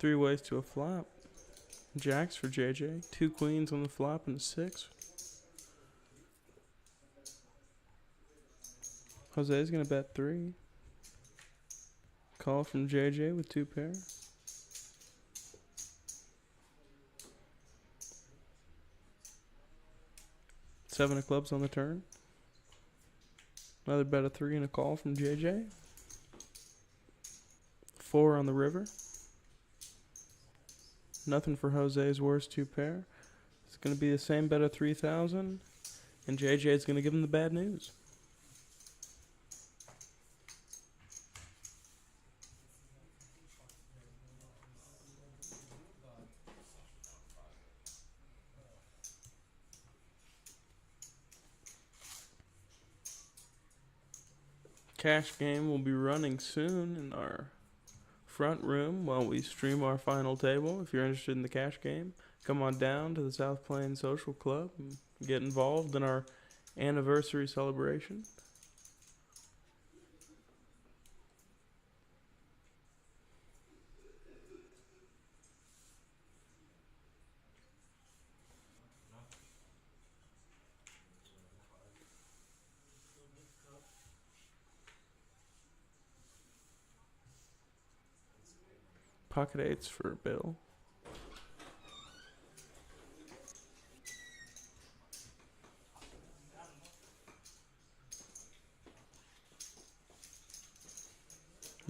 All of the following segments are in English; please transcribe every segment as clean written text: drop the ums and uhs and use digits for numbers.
Three ways to a flop. Jacks for JJ. Two queens on the flop and a 6. Jose's going to bet 3. Call from JJ with 2 pair. Seven of clubs on the turn. Another bet of 3 and a call from JJ. 4 on the river. Nothing for Jose's worst 2 pair. It's going to be the same bet of 3,000. And JJ is going to give him the bad news. Cash game will be running soon in our front room while we stream our final table. If you're interested in the cash game, come on down to the South Plains Social Club and get involved in our anniversary celebration. Pocket 8s for Bill.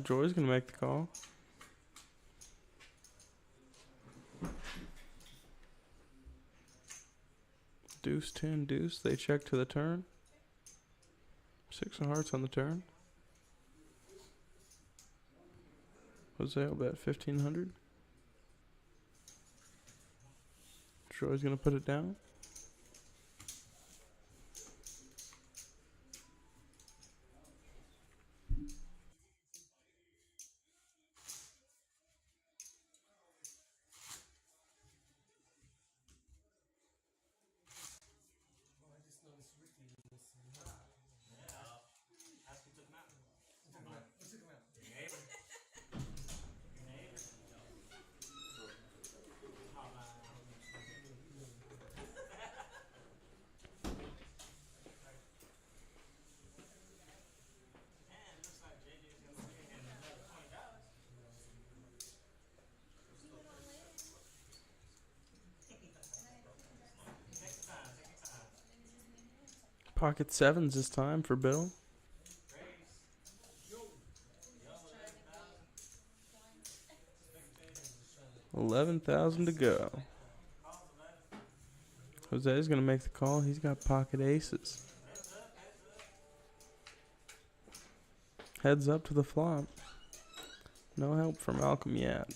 Joy's going to make the call. Deuce, 10, deuce. They check to the turn. 6 of hearts on the turn. Jose will bet 1,500. Joy's going to put it down. Pocket 7s this time for Bill. $11,000 to go. Jose's going to make the call. He's got pocket aces. Heads up to the flop. No help from Malcolm yet.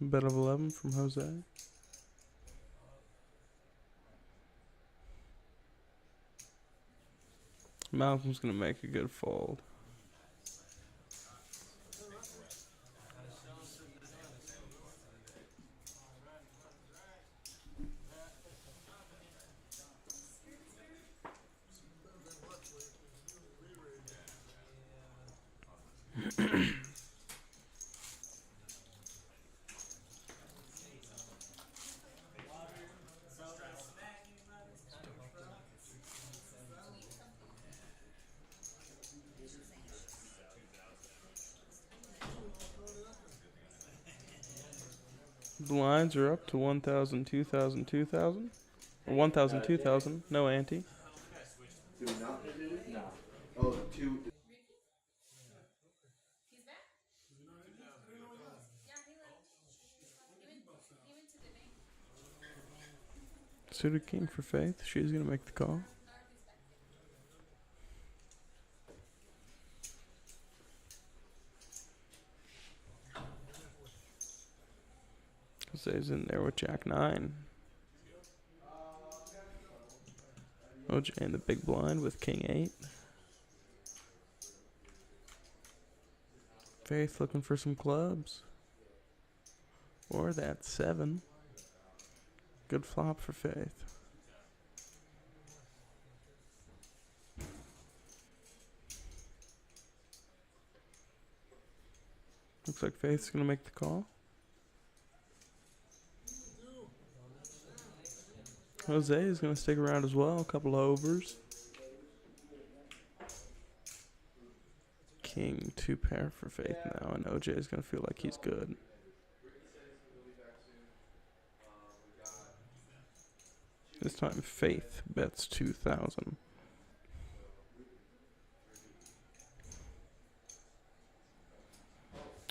Bet of 11 from Jose. Malcolm's going to make a good fold. Blinds are up to 1,000, 2,000, 2,000. Or 1,000, 2,000. No ante. No. Oh, 2. Suited king for Faith. She's going to make the call. Jose's in there with Jack 9. OJ in the big blind with King 8. Faith looking for some clubs. Or that 7. Good flop for Faith. Looks like Faith's gonna make the call. Jose is gonna stick around as well. A couple of overs. King 2 pair for Faith now, and OJ is gonna feel like he's good. This time Faith bets 2,000.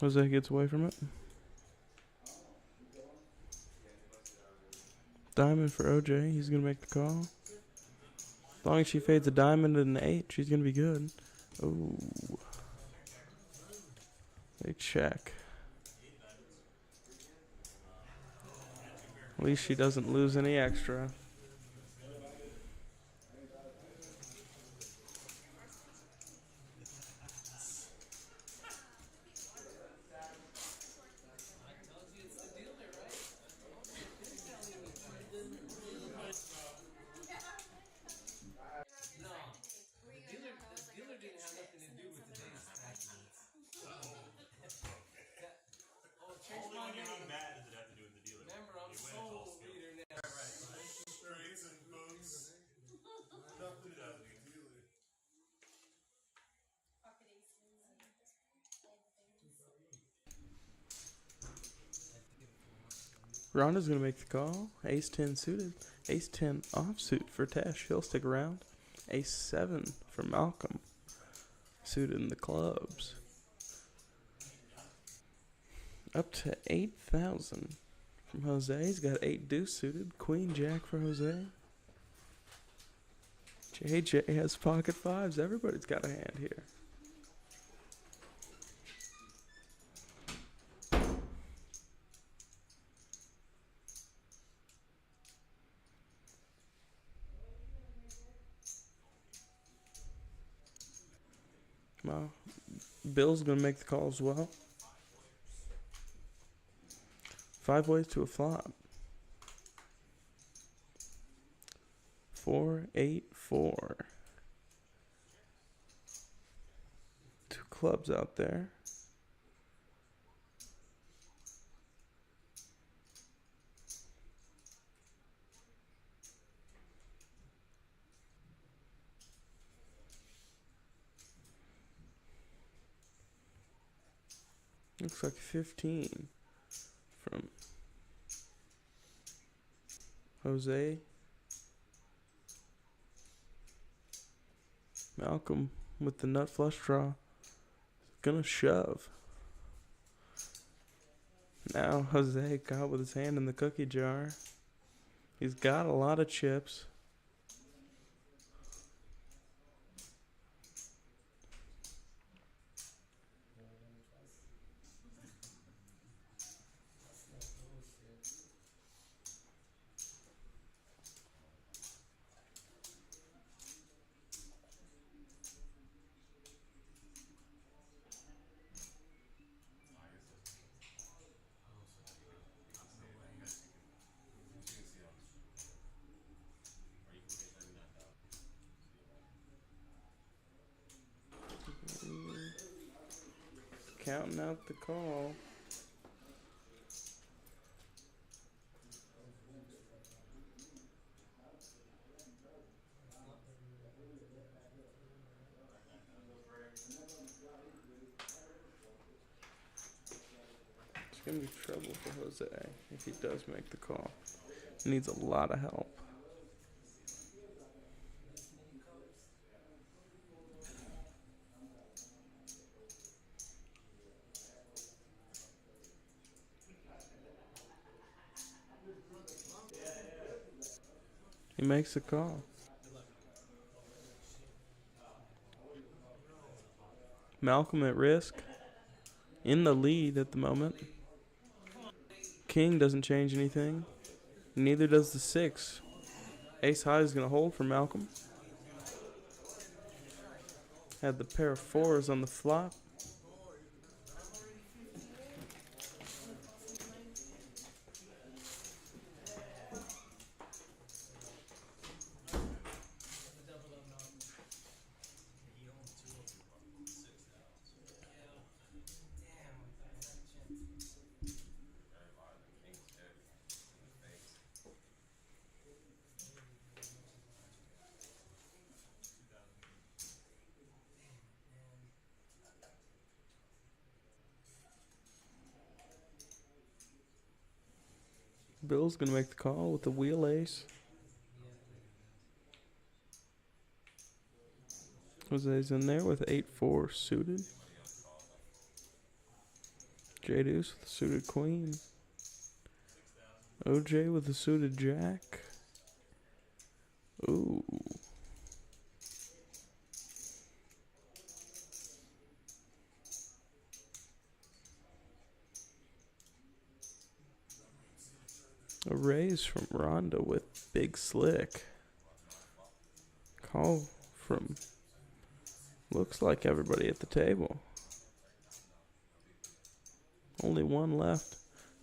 Jose gets away from it. Diamond for OJ. He's going to make the call. As long as she fades a diamond and an 8, she's going to be good. Oh. They check. At least she doesn't lose any extra. Rhonda's going to make the call. Ace 10 suited. Ace 10 offsuit for Tesh. He'll stick around. Ace 7 for Malcolm. Suited in the clubs. Up to 8,000 from Jose. He's got 8 deuce suited. Queen Jack for Jose. JJ has pocket 5s. Everybody's got a hand here. Well, Bill's going to make the call as well. 5 ways to a flop. 4, 8, 4. 2 clubs out there. Looks like 15 from Jose. Malcolm with the nut flush draw. Gonna shove. Now Jose caught with his hand in the cookie jar. He's got a lot of chips. Counting out the call. It's gonna be trouble for Jose if he does make the call. He needs a lot of help. He makes a call. Malcolm at risk. In the lead at the moment. King doesn't change anything. Neither does the 6. Ace high is going to hold for Malcolm. Had the pair of 4s on the flop. Bill's gonna make the call with the wheel ace. Jose's in there with 8-4 suited. J Deuce with the suited queen. OJ with the suited jack. Ooh. A raise from Rhonda with Big Slick. Call from looks like everybody at the table. Only one left.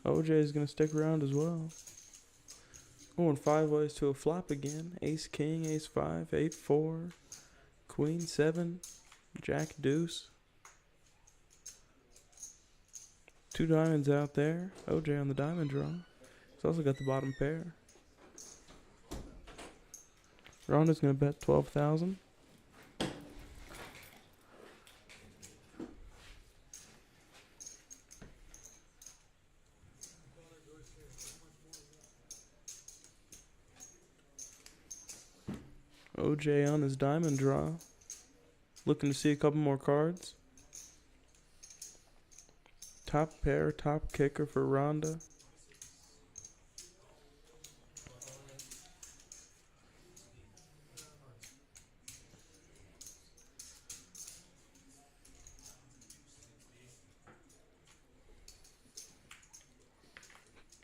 OJ is going to stick around as well. Oh, and 5 ways to a flop again. Ace King, Ace 5, 8-4, Queen 7, Jack Deuce. 2 diamonds out there. OJ on the diamond draw. He's also got the bottom pair. Rhonda's going to bet 12,000. OJ on his diamond draw. Looking to see a couple more cards. Top pair, top kicker for Rhonda.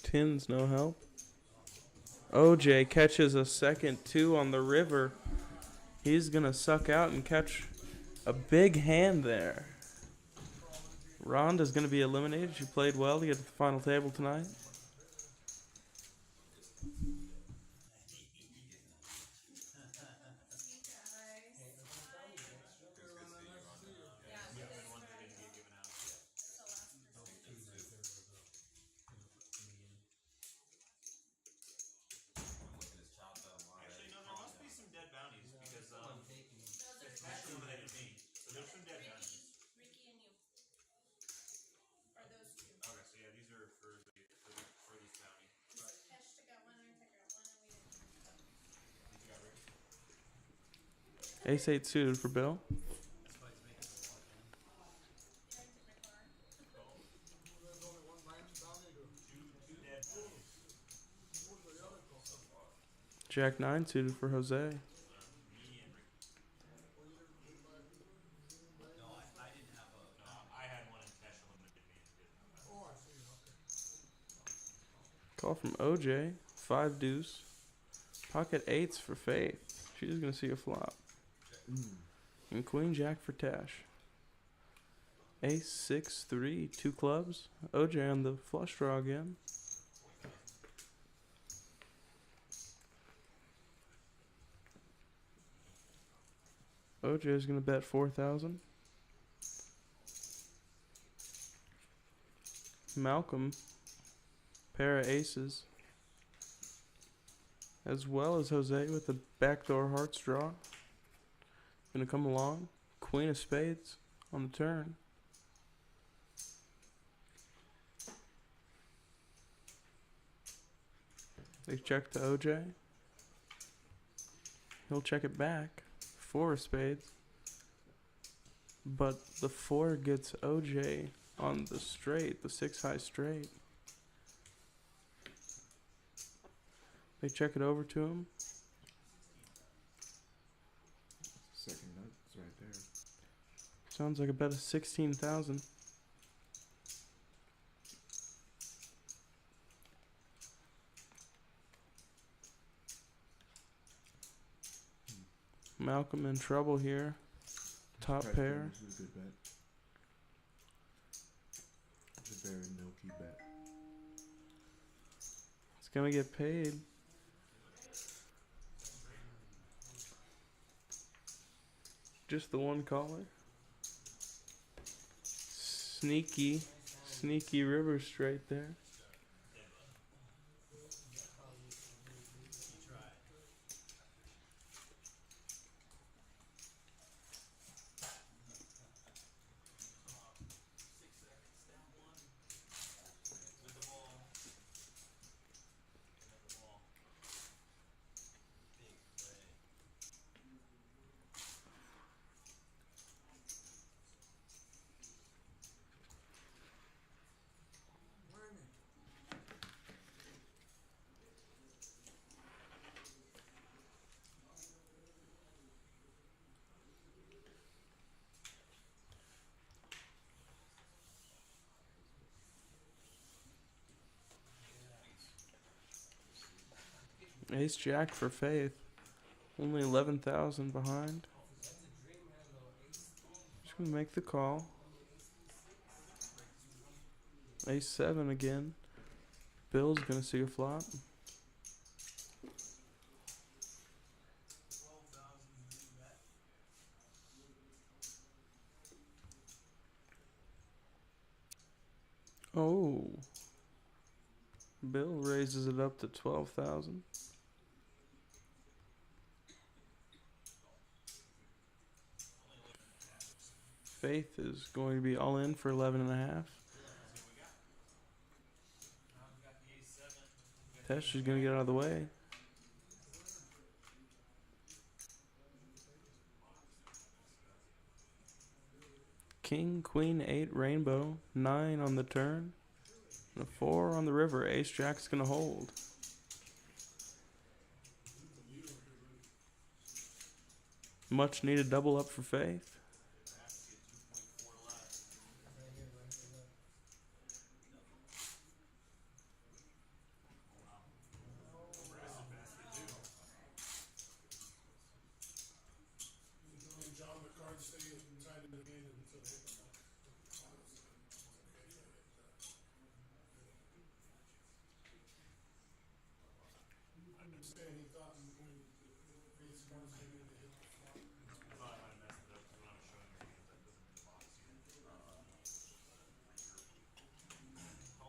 Tins, no help. OJ catches a second 2 on the river. He's going to suck out and catch a big hand there. Rhonda's going to be eliminated. She played well to get to the final table tonight. Ace 8 suited for Bill. Jack 9 suited for Jose. Call from OJ. 5 deuce. Pocket 8s for Faith. She's going to see a flop. And Queen Jack for Tash. Ace 6 3 2 clubs. OJ on the flush draw again. OJ is going to bet 4,000. Malcolm, pair of aces, as well as Jose with the backdoor hearts draw. Gonna come along. Queen of spades on the turn. They check to OJ. He'll check it back. 4 of spades. But the 4 gets OJ on the straight, the 6 high straight. They check it over to him. Second nuts right there. Sounds like a bet of 16,000. Malcolm in trouble here. Top pair. This is a good bet. It's a very milky bet. It's gonna get paid. Just the one caller. Sneaky river straight there. Ace Jack for Faith. Only 11,000 behind. Just gonna make the call. Ace 7 again. Bill's gonna see a flop. Oh. Bill raises it up to 12,000. Faith is going to be all in for 11.5. Tesh is going to get out of the way. King, Queen, 8, Rainbow, 9 on the turn, and a 4 on the river. Ace Jack's going to hold. Much needed double up for Faith.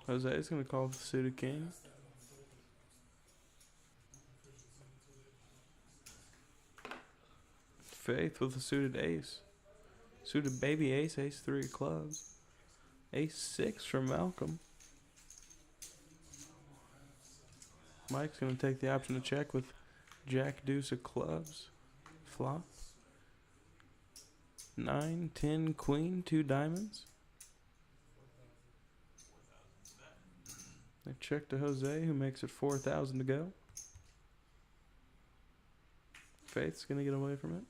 Jose is going to call the suited king. Faith with a suited ace. Suited baby ace, ace 3 of clubs. Ace 6 from Malcolm. Mike's going to take the option to check with Jack deuce of clubs. Flop. 9, 10, queen, 2 diamonds. They check to Jose, who makes it 4,000 to go. Faith's going to get away from it.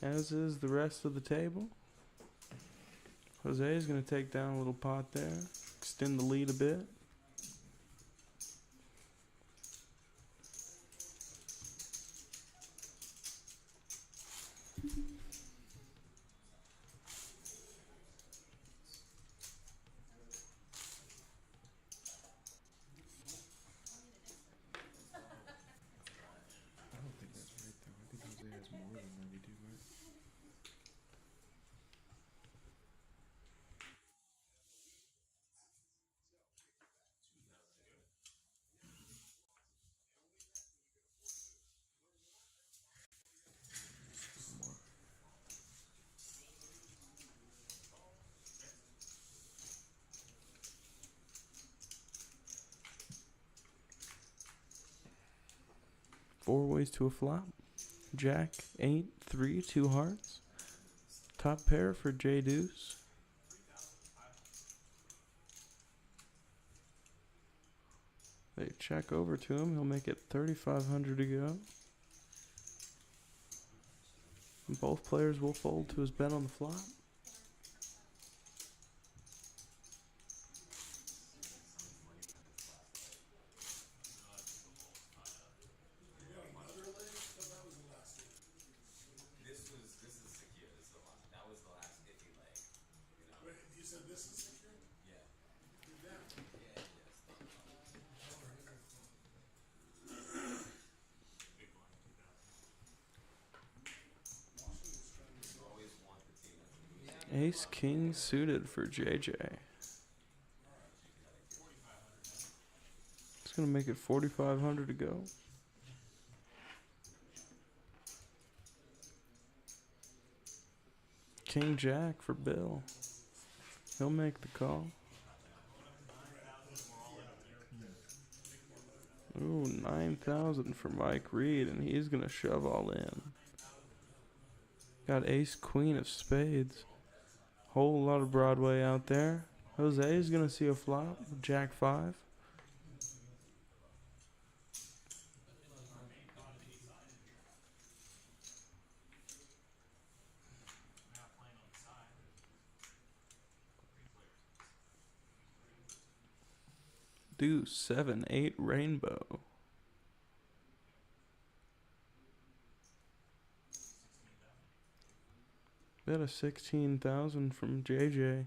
As is the rest of the table. Jose is going to take down a little pot there. Extend the lead a bit. I don't think that's right though. I think Jose has more than 92, right? More. Four ways to a flop. Jack, 8, 3, 2 hearts. Top pair for J deuce. They check over to him. He'll make it 3,500 to go. And both players will fold to his bet on the flop. Ace king suited for JJ. It's gonna make it 4,500 to go. King jack for Bill. He'll make the call. Ooh, 9,000 for Mike Reed, and he's gonna shove all in. Got ace queen of spades. Whole lot of Broadway out there. Jose is gonna see a flop. Jack 5. Deuce 7, 8 rainbow. Bet a 16,000 from JJ.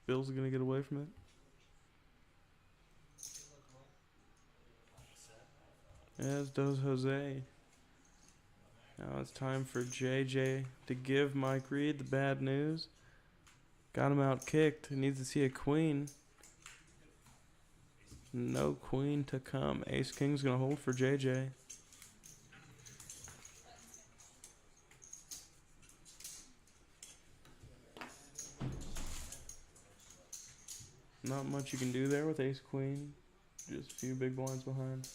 Bill's gonna get away from it. As does Jose. Now it's time for JJ to give Mike Reed the bad news. Got him out kicked. He needs to see a queen. No queen to come. Ace King's gonna hold for JJ. Not much you can do there with Ace Queen. Just a few big blinds behind.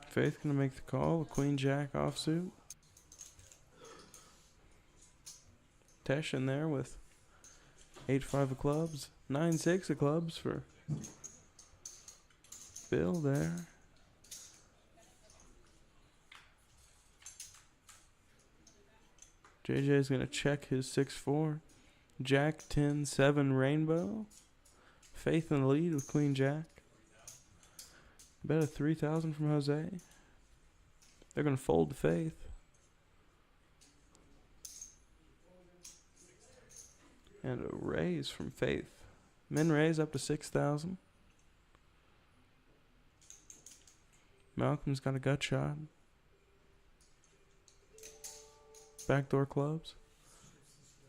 Faith gonna make the call. Queen Jack offsuit. Tesh in there with 8-5 of clubs. 9-6 of clubs for Bill there. JJ's gonna check his 6-4. Jack 10-7 rainbow. Faith in the lead with Queen Jack. Bet a 3,000 from Jose. They're gonna fold to Faith. And a raise from Faith. Min raise up to 6,000. Malcolm's got a gut shot. Backdoor clubs.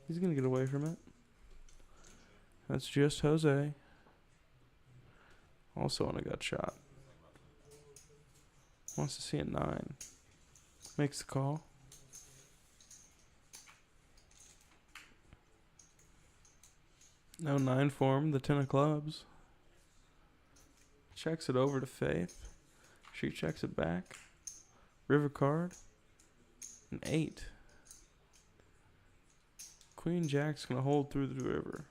He's gonna get away from it. That's just Jose. Also on a gut shot. Wants to see a 9. Makes the call. No 9 for him. The 10 of clubs. Checks it over to Faith. She checks it back. River card. An 8. Queen Jack's going to hold through the river.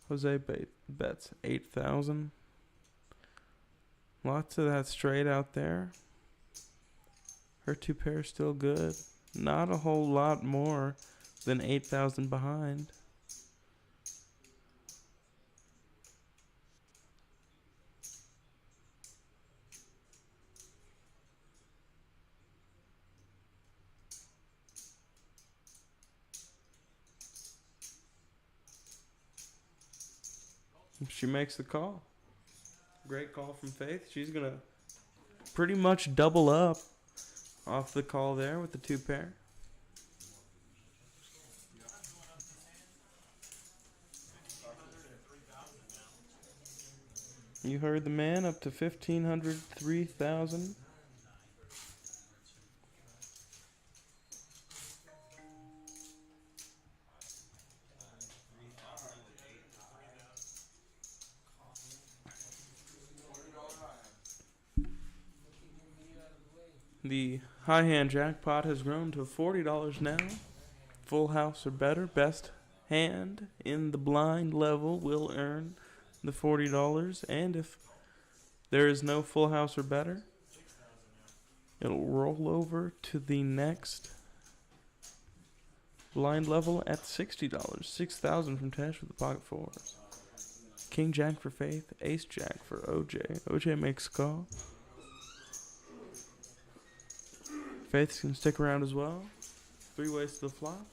Jose bets 8,000. Lots of that straight out there. Her 2 pairs still good. Not a whole lot more than 8,000 behind. She makes the call. Great call from Faith. She's going to pretty much double up off the call there with the 2 pair. You heard the man, up to 1,500, 3,000. The high hand jackpot has grown to $40 now. Full house or better. Best hand in the blind level will earn the $40. And if there is no full house or better, it'll roll over to the next blind level at $60. 6,000 from Tesh with the pocket fours. King Jack for Faith. Ace Jack for OJ. OJ makes a call. Faith's going to stick around as well. 3 ways to the flop.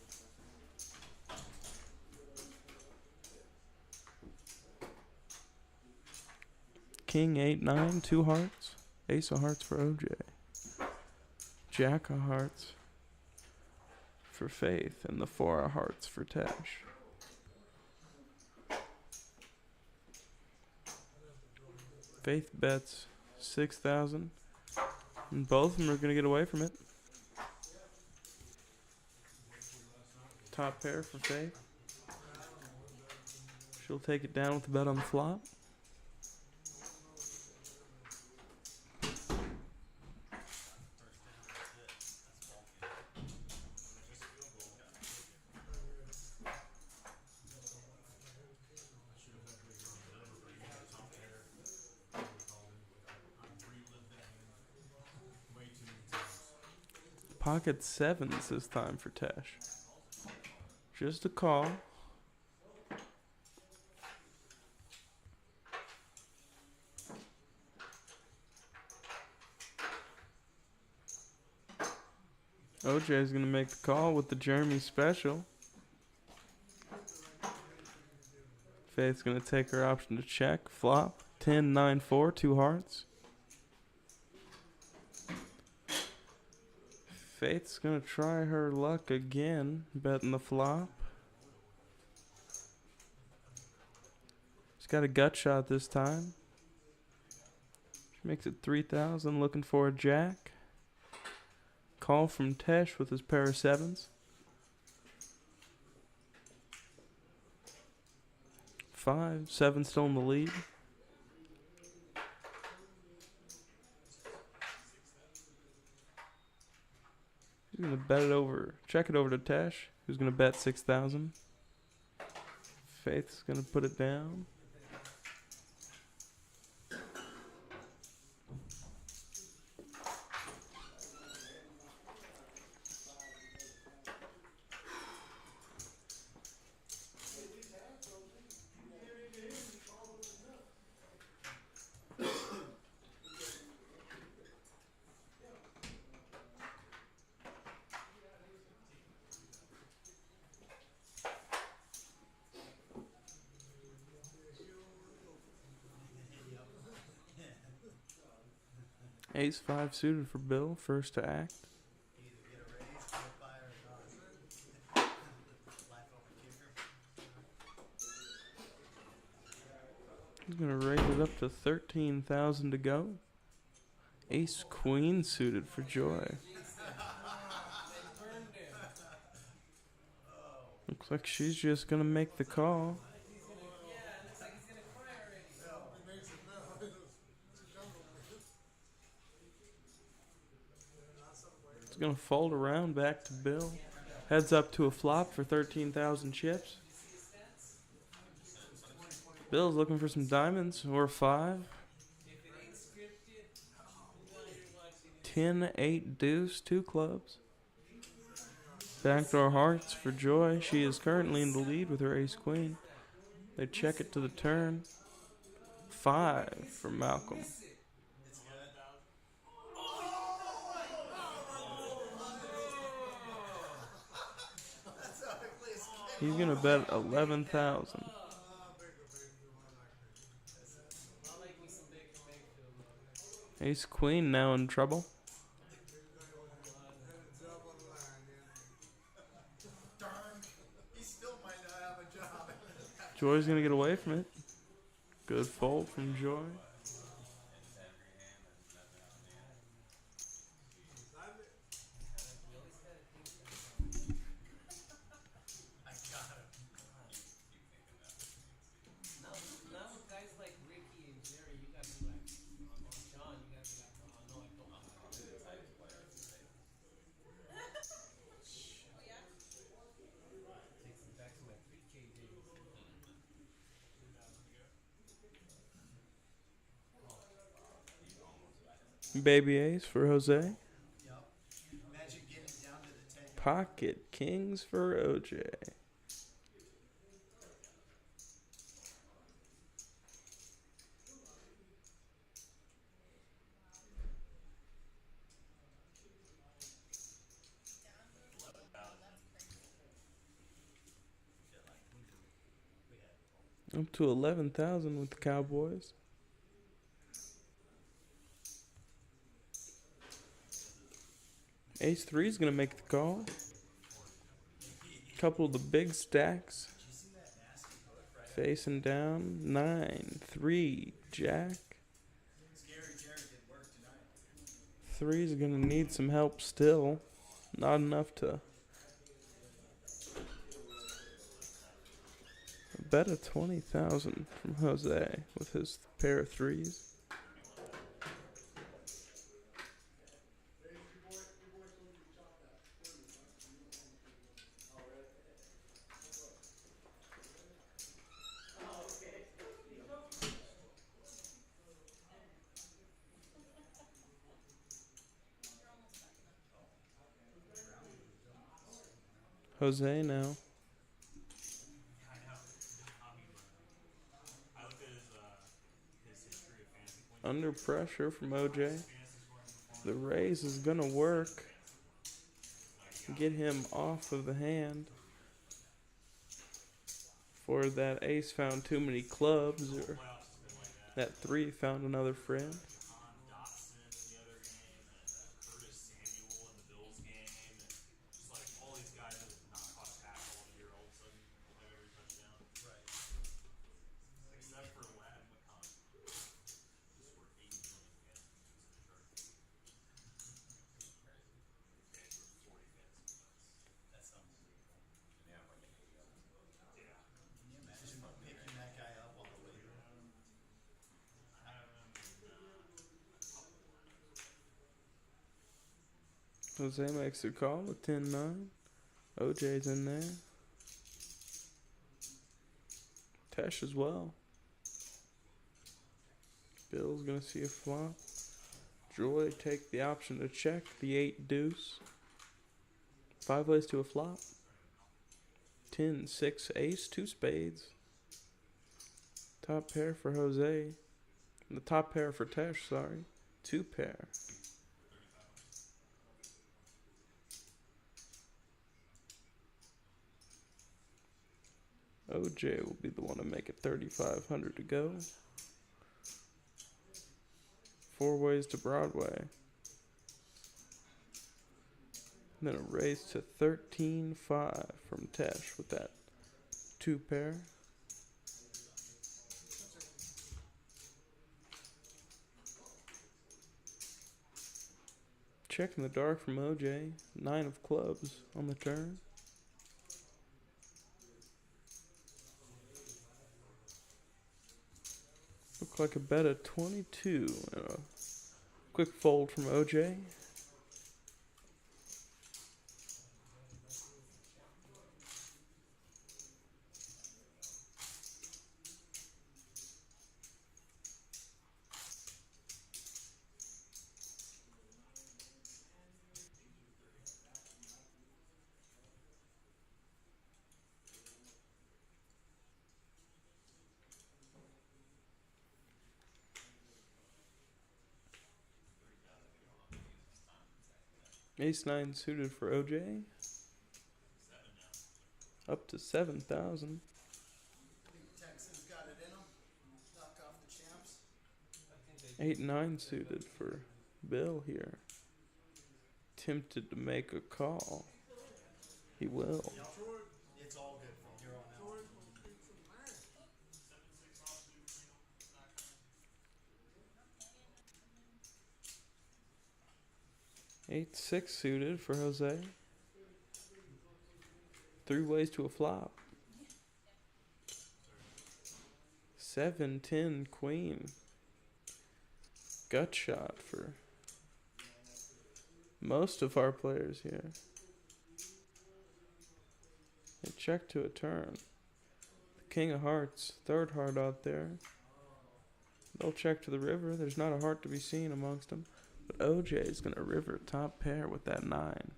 King 8-9, 2 hearts. Ace of hearts for OJ. Jack of hearts for Faith. And the 4 of hearts for Tesh. Faith bets 6,000. And both of them are going to get away from it. Top pair for Faith. She'll take it down with the bet on the flop. Pocket sevens this time for Tesh. Just a call. OJ's gonna make the call with the Jeremy special. Faith's gonna take her option to check. Flop. 10, 9, 4, 2 hearts. Faith's gonna try her luck again, betting the flop. She's got a gut shot this time. She makes it 3,000, looking for a jack. Call from Tesh with his pair of sevens. 5, 7 still in the lead. He's gonna bet it over, check it over to Tesh, who's gonna bet 6,000. Faith's gonna put it down. Ace 5 suited for Bill, first to act. He's gonna raise it up to 13,000 to go. Ace Queen suited for Joy. Looks like she's just gonna make the call. It's gonna fold around back to Bill. Heads up to a flop for 13,000 chips. Bill's looking for some diamonds or 5. 10, 8, deuce, 2 clubs. Backdoor hearts for Joy. She is currently in the lead with her ace queen. They check it to the turn. 5 for Malcolm. He's gonna bet 11,000. Ace Queen now in trouble. Joy's gonna get away from it. Good fold from Joy. Baby ace for Jose. Pocket kings for OJ. Up to 11,000 with the Cowboys. Ace 3 is going to make the call. Couple of the big stacks. Facing down. 9, 3, jack. 3 is going to need some help still. Not enough to bet of 20,000 from Jose with his pair of threes. Jose now. Under pressure from OJ. The raise is going to work. Get him off of the hand. For that ace found too many clubs, or that 3 found another friend. Jose makes a call with 10-9. OJ's in there. Tesh as well. Bill's going to see a flop. Joy take the option to check the 8 deuce. 5 ways to a flop. 10, 6, ace, 2 spades. Top pair for Jose. The top pair for Tesh, sorry. 2 pair. OJ will be the one to make it 3,500 to go. 4 ways to Broadway. And then a raise to 13-5 from Tesh with that 2 pair. Check in the dark from OJ. 9 of clubs on the turn. Look like a bet of 22 and a quick fold from OJ. Ace-9 suited for OJ. Up to 7,000. Texans got it in them. Knock off the champs. 8-9 suited for Bill here. Tempted to make a call. He will. It's all good from here on out. 8-6 suited for Jose. 3 ways to a flop. 7-10 queen. Gut shot for most of our players here. They check to a turn. The King of Hearts, 3rd heart out there. They'll check to the river. There's not a heart to be seen amongst them. But OJ is going to river top pair with that 9.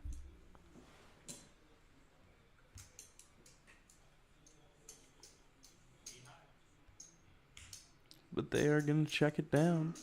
But they are going to check it down.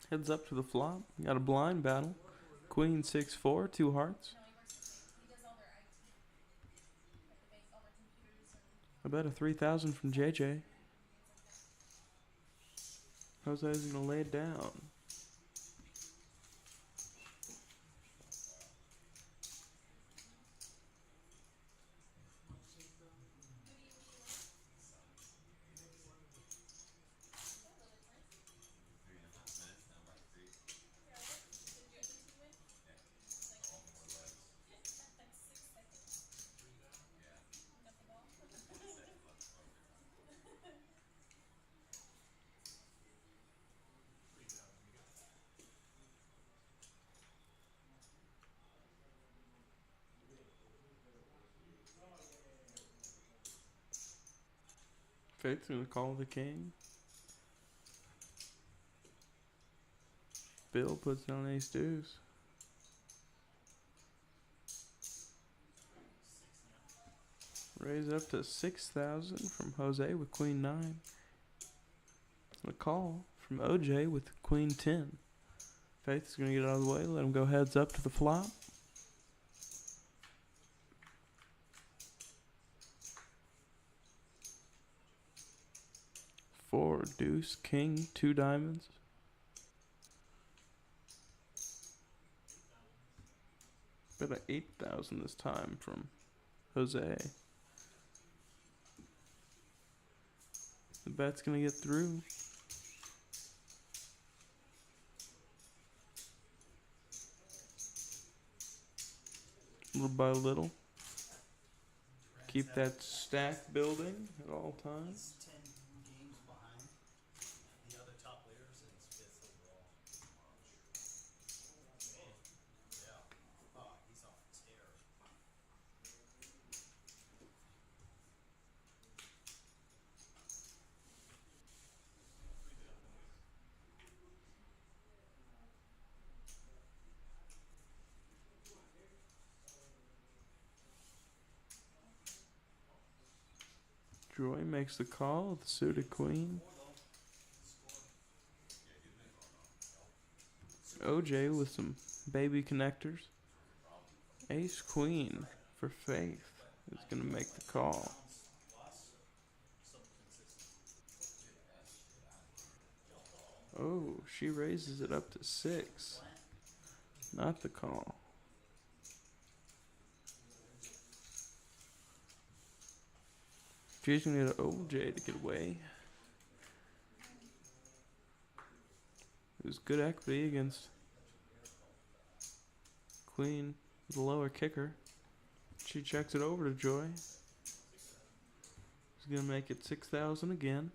Heads up to the flop. Got a blind battle. Queen 6-4, 2 hearts. I bet a 3,000 from JJ. Jose's gonna lay it down. Faith's gonna call the king. Bill puts down ace deuce. Raise up to 6,000 from Jose with queen 9. A call from OJ with queen 10. Faith's gonna get out of the way. Let him go heads up to the flop. 4 deuce, king, 2 diamonds. Bet a 8,000 this time from Jose. The bet's gonna get through. Little by little. Keep that stack building at all times. He's 10 games behind the other top players and he's 5th overall. Yeah. Oh, he's off a tear. Joy makes the call with the suited queen. OJ with some baby connectors. Ace queen for Faith is gonna make the call. Oh, she raises it up to 6. Not the call. She's gonna get OJ to get away. It was good equity against queen with a lower kicker. She checks it over to Joy. She's gonna make it 6,000 again.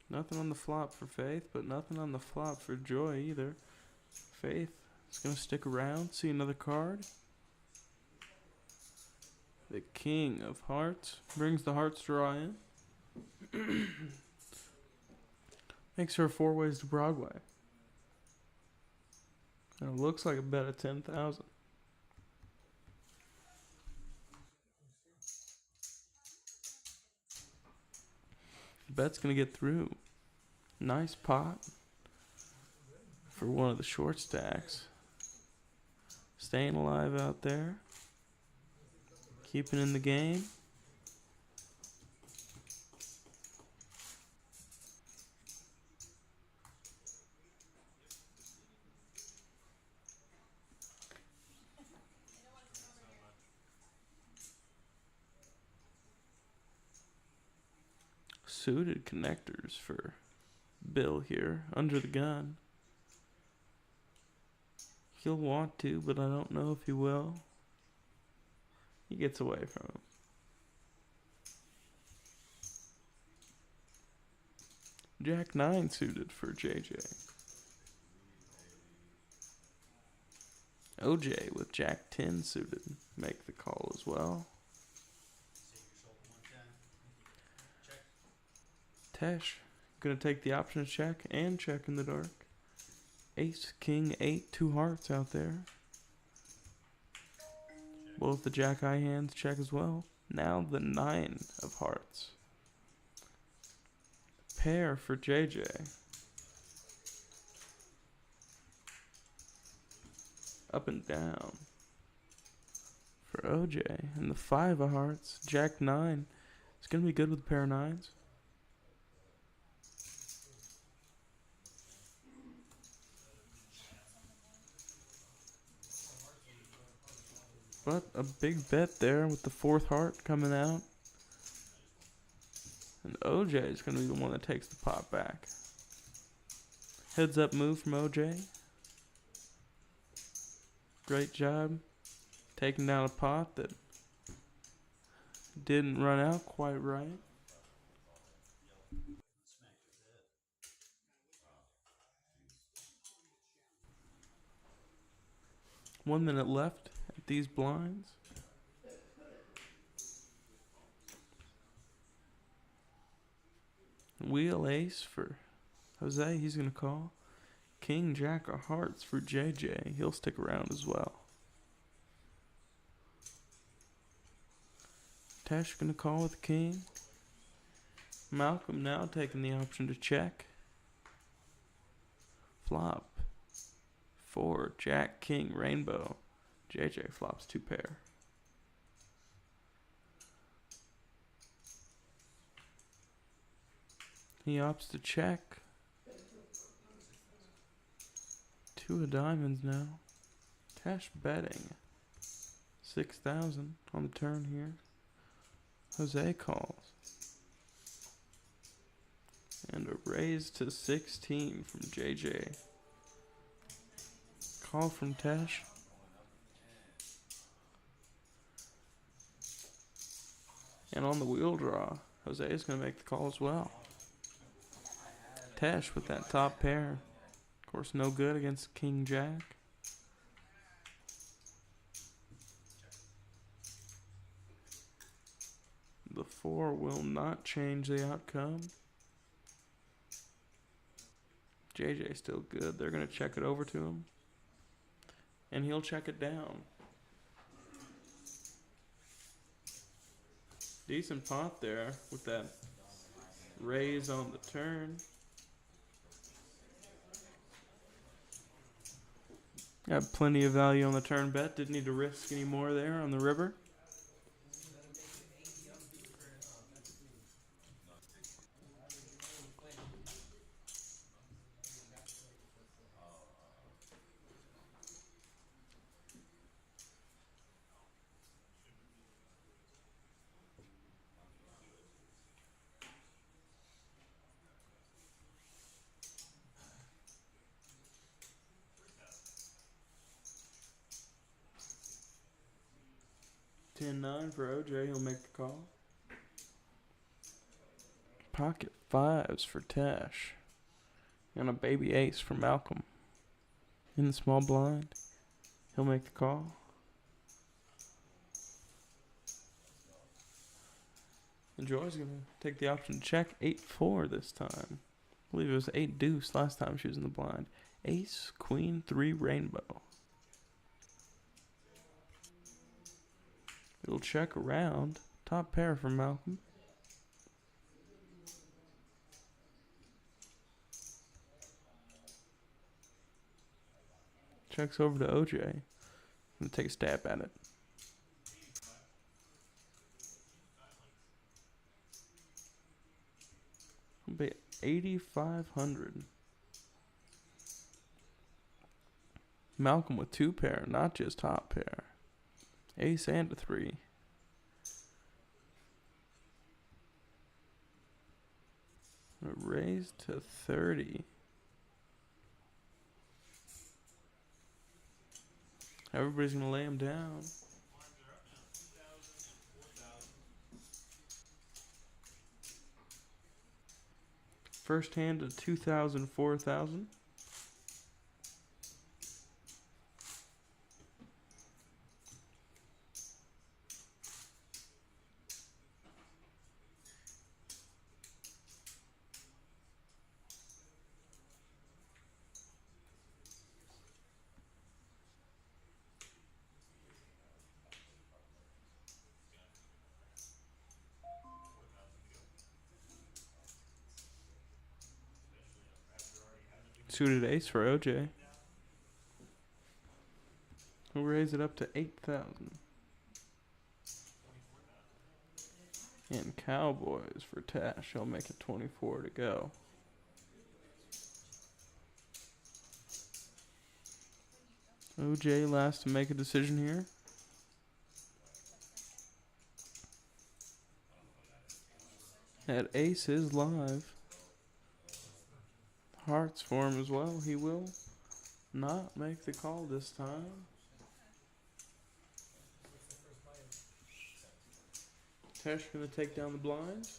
Nothing on the flop for Faith, but nothing on the flop for Joy either. Faith is gonna stick around, see another card. The king of hearts brings the hearts draw in. Makes her 4 ways to Broadway. And it looks like a bet of 10,000. The bet's gonna get through. Nice pot for one of the short stacks. Staying alive out there. Keeping in the game. Suited connectors for Bill here, under the gun. He'll want to, but I don't know if he will. He gets away from him. Jack 9 suited for JJ. OJ with Jack 10 suited make the call as well. Tesh gonna take the option to check and check in the dark. Ace, king, 8, 2 hearts out there. Both the Jack high hands check as well. Now the 9 of hearts. pair for JJ. Up and down for OJ. And the 5 of hearts. Jack 9. It's going to be good with a pair of 9s. But a big bet there with the 4th heart coming out. And OJ is going to be the one that takes the pot back. Heads up move from OJ. Great job taking down a pot that didn't run out quite right. One minute left at these blinds. Wheel ace for Jose, he's going to call. King Jack of hearts for JJ, he'll stick around as well. Tesh going to call with the king. Malcolm now taking the option to check. Flop. 4, Jack, King, Rainbow. JJ flops 2 pair. He opts to check. 2 of diamonds now. Cash betting. 6,000 on the turn here. Jose calls. And a raise to 16 from JJ. Call from Tesh. And on the wheel draw, Jose is going to make the call as well. Tesh with that top pair. Of course, no good against King Jack. The 4 will not change the outcome. JJ still good. They're going to check it over to him. And he'll check it down. Decent pot there with that raise on the turn. Got plenty of value on the turn bet. Didn't need to risk any more there on the river. $10-9 for OJ. He'll make the call. Pocket 5s for Tesh. And a baby ace for Malcolm. In the small blind. He'll make the call. And Joy's going to take the option to check 8-4 this time. I believe it was 8 deuce last time she was in the blind. Ace, queen, 3, rainbow. It'll check around. Top pair for Malcolm. Checks over to OJ. I'm going to take a stab at it. It'll be 8,500. Malcolm with 2 pair, not just top pair. Ace and a 3. A raise to 30. Everybody's going to lay him down. First hand to 2,000, 4,000. suited ace for OJ. We'll raise it up to 8,000. And Cowboys for Tash. He'll make it 24 to go. OJ last to make a decision here. That ace is live. Hearts for him as well. He will not make the call this time. Tash gonna take down the blinds.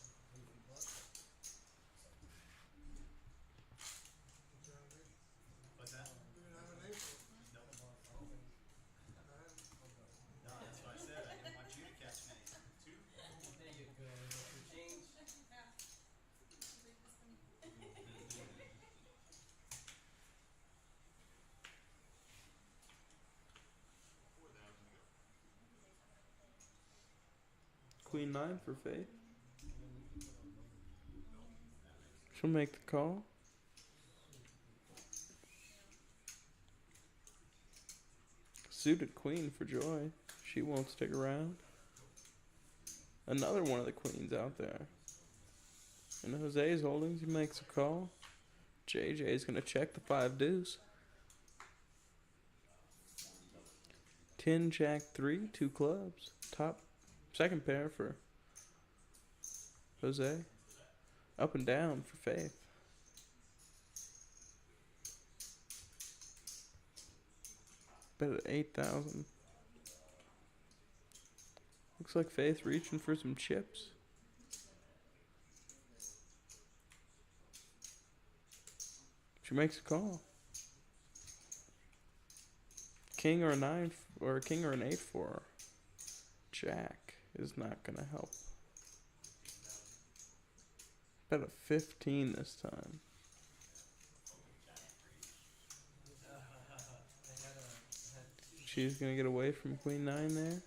Queen 9 for Faith. She'll make the call. Suited Queen for Joy. She won't stick around. Another one of the queens out there. And Jose's holdings, he makes a call. JJ's gonna check the 5 deuce. 10 Jack 3, 2 clubs. Top second pair for Jose. Up and down for Faith. Bet at 8,000. Looks like Faith reaching for some chips. She makes a call. King or a 9 or a king or an 8 for her. Jack is not gonna help. Bet a 15 this time. She's gonna get away from Queen 9 there.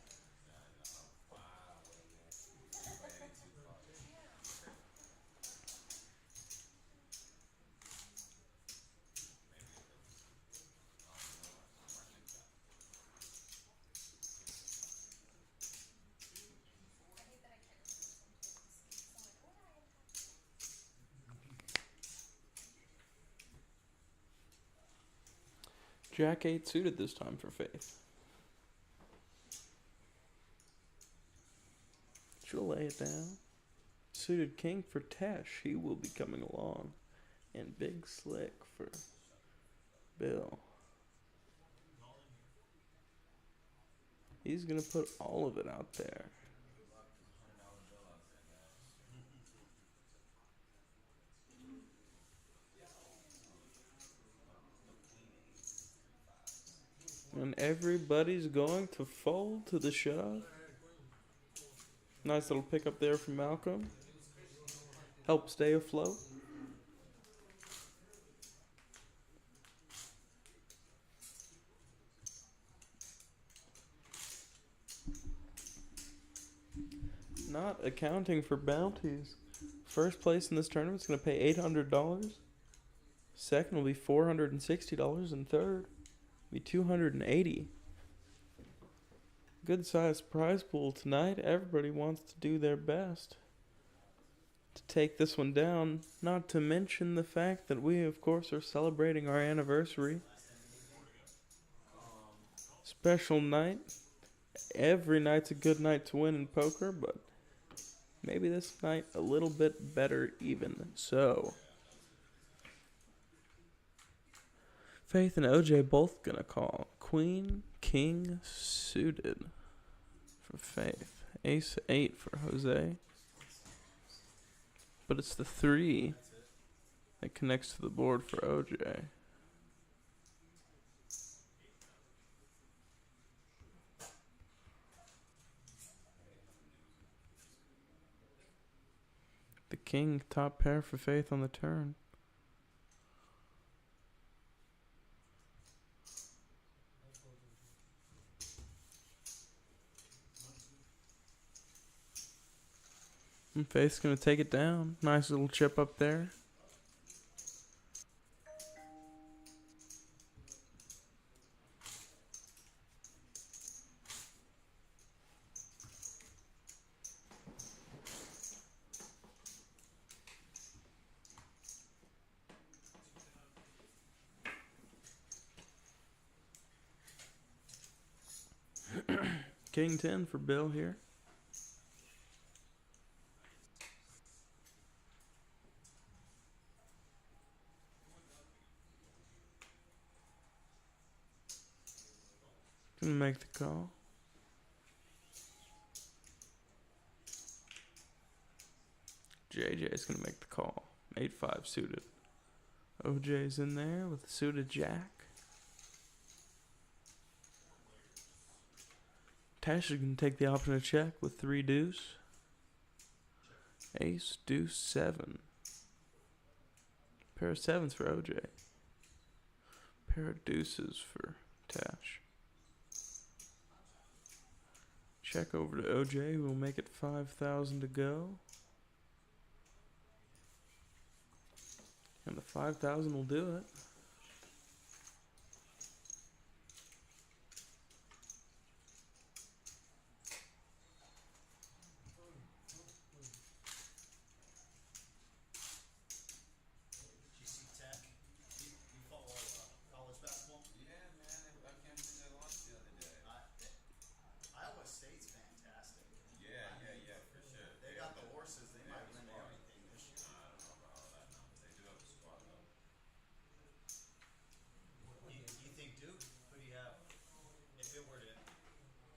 Jack 8 suited this time for Faith. She'll lay it down. Suited King for Tesh. He will be coming along. And Big Slick for Bill. He's going to put all of it out there. And everybody's going to fold to the shove. Nice little pickup there from Malcolm. Help stay afloat. Not accounting for bounties. First place in this tournament is going to pay $800. Second will be $460, and third be $280. Good sized prize pool tonight. Everybody wants to do their best to take this one down. Not to mention the fact that we, of course, are celebrating our anniversary. Special night. Every night's a good night to win in poker, but maybe this night a little bit better even so. Faith and OJ both gonna call. Queen, King suited for Faith. Ace 8 for Jose. But it's the 3 that connects to the board for OJ. The King top pair for Faith on the turn. And Faith's going to take it down. Nice little chip up there. King 10 for Bill here. Gonna make the call. JJ's gonna make the call. 8-5 suited. OJ's in there with a suited jack. Tash is gonna take the option to check with 3 deuce. Ace, deuce, 7. Pair of 7s for OJ. Pair of deuces for Tash. Check over to OJ, who will make it 5,000 to go. And the 5,000 will do it. GC Tech. You follow college basketball? Yeah, man, I can't believe they lost the other day. Iowa State's fantastic. Yeah, for sure. They got the horses. They might win everything this year. I don't know about all that now, but they do have a squad though. You think Duke? Who do you have? If it were to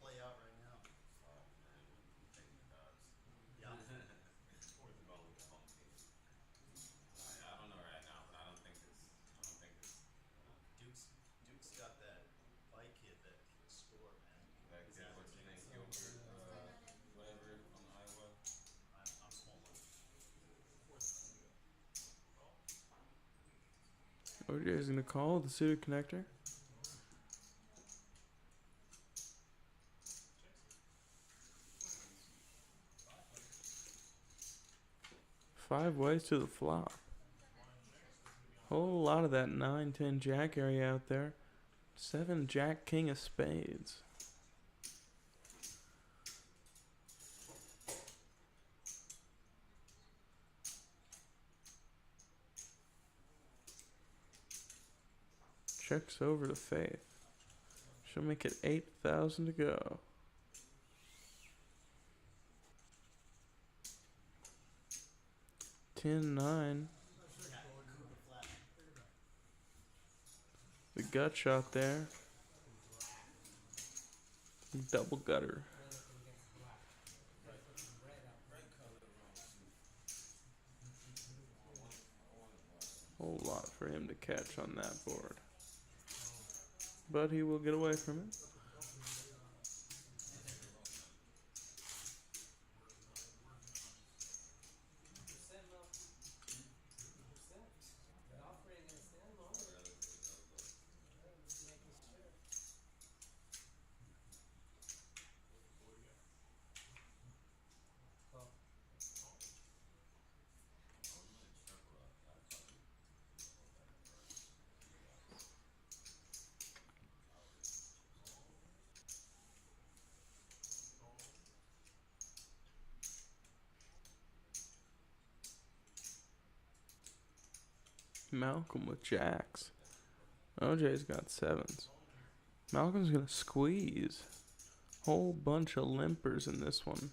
play out right now. Oh man, I'm taking the dogs. Yeah. Or the goal with the home team. I don't know right now, but I don't think it's. Duke's got that white kid that can score, man. That He's kid, what's his name? Gilbert, whatever, from Iowa. I'm swollen. OJ is gonna call the suited connector. Five ways to the flop. Whole lot of that 9-10 jack area out there. 7 jack king of spades. Checks over to Faith. She'll make it 8,000 to go. Ten nine. The gut shot there. Double gutter. Whole lot for him to catch on that board. But he will get away from it. Malcolm with jacks. OJ's got 7s. Malcolm's gonna squeeze. Whole bunch of limpers in this one.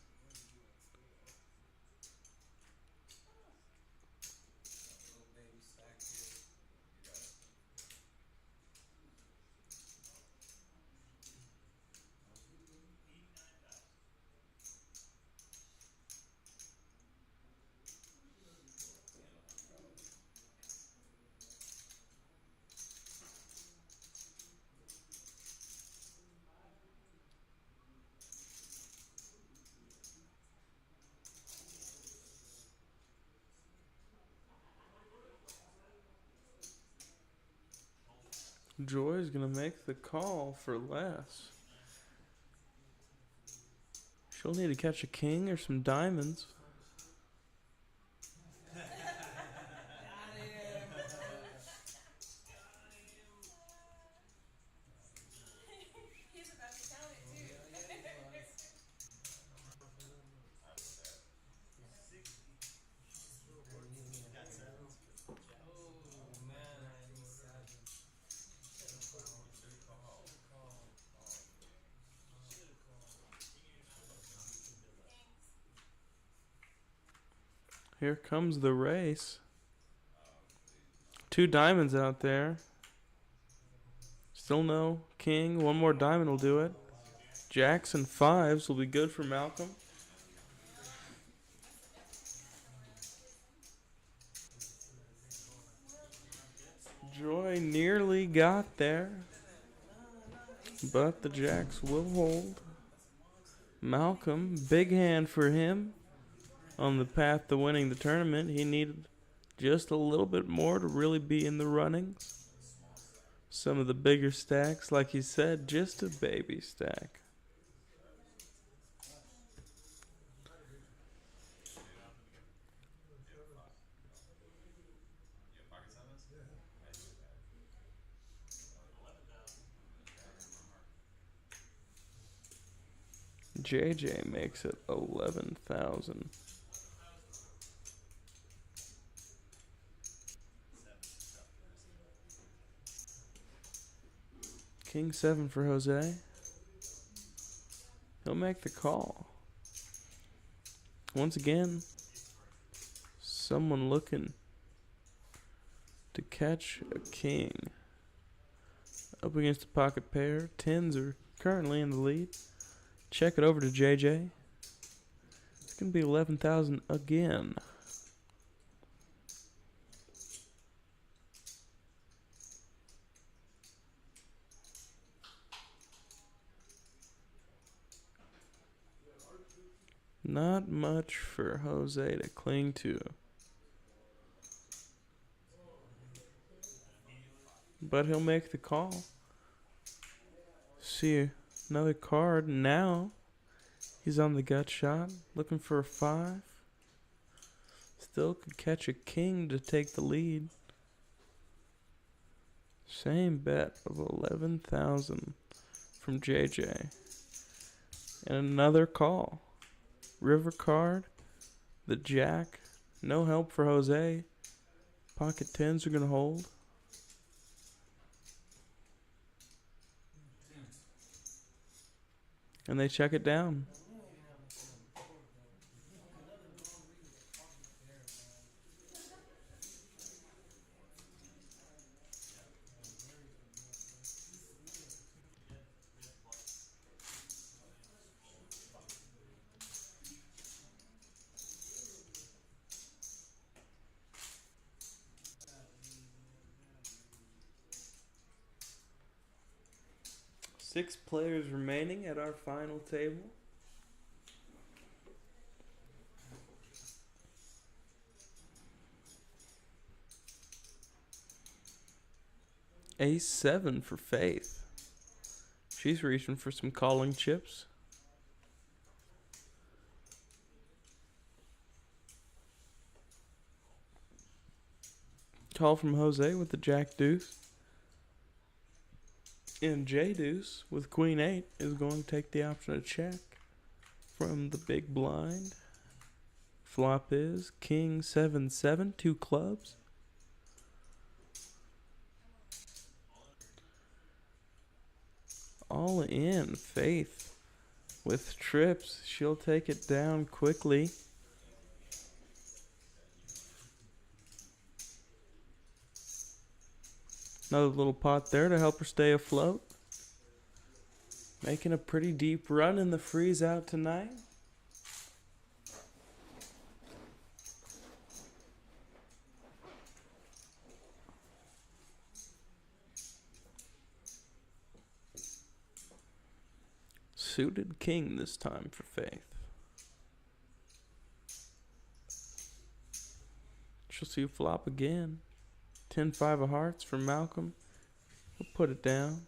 Joy's gonna make the call for less. She'll need to catch a king or some diamonds. He's about to count it too. Got sevens. Here comes the race. 2 diamonds out there. Still no king. 1 more diamond will do it. Jacks and 5s will be good for Malcolm. Joy nearly got there, but the jacks will hold. Malcolm, big hand for him on the path to winning the tournament. He needed just a little bit more to really be in the runnings. Some of the bigger stacks, like he said, just a baby stack. JJ makes it 11,000. King 7 for Jose. He'll make the call. Once again, someone looking to catch a king. Up against a pocket pair. 10s are currently in the lead. Check it over to JJ. It's going to be 11,000 again. Not much for Jose to cling to. But he'll make the call. See another card now. He's on the gut shot, looking for a 5. Still could catch a king to take the lead. Same bet of 11,000 from JJ. And another call. River card, the jack, no help for Jose. Pocket 10s are going to hold. And they check it down. Six players remaining at our final table. Ace 7 for Faith. She's reaching for some calling chips. Call from Jose with the Jack Deuce. And J Deuce with Queen 8 is going to take the option to check from the big blind. Flop is King 7-7, 2 clubs. All in. Faith with trips. She'll take it down quickly. Another little pot there to help her stay afloat. Making a pretty deep run in the Freezeout tonight. Suited king this time for Faith. She'll see you flop again. 10-5 of hearts from Malcolm. We'll put it down.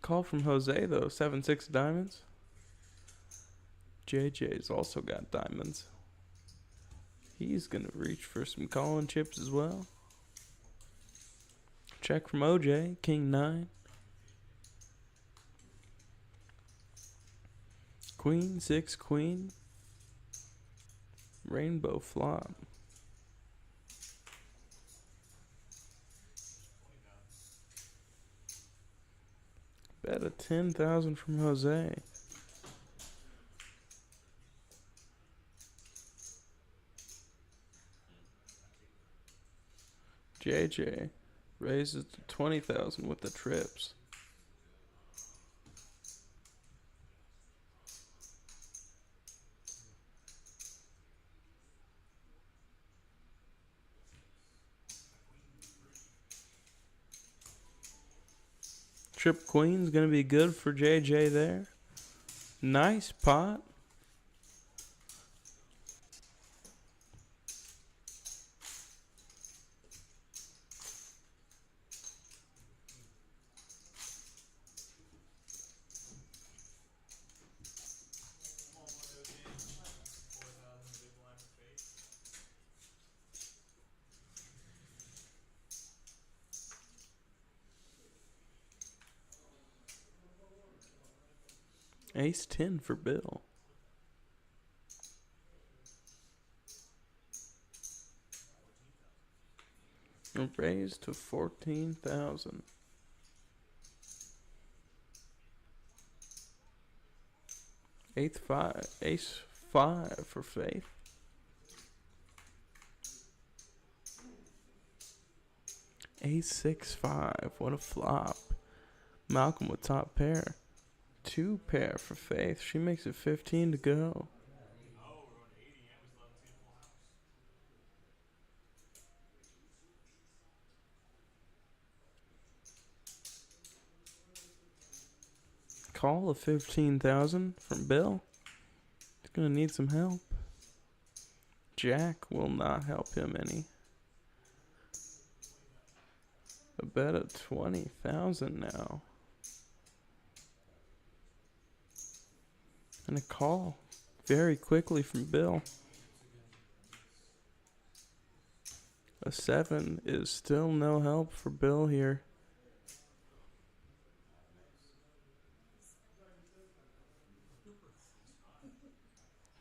Call from Jose though. 7-6 diamonds. JJ's also got diamonds. He's gonna reach for some calling chips as well. Check from OJ. King 9. Queen 6 queen. Rainbow flop. Bet a 10,000 from Jose. JJ raises to 20,000 with the trips. Trip Queen's gonna be good for JJ there. Nice pot. Ace 10 for Bill. Raised to 14,000. Ace 5 for Faith. Ace 6-5. What a flop. Malcolm with top pair. 2 pair for Faith. She makes it 15 to go. Call of 15,000 from Bill. He's gonna need some help. Jack will not help him any. A bet of 20,000 now. And a call very quickly from Bill. A 7 is still no help for Bill here.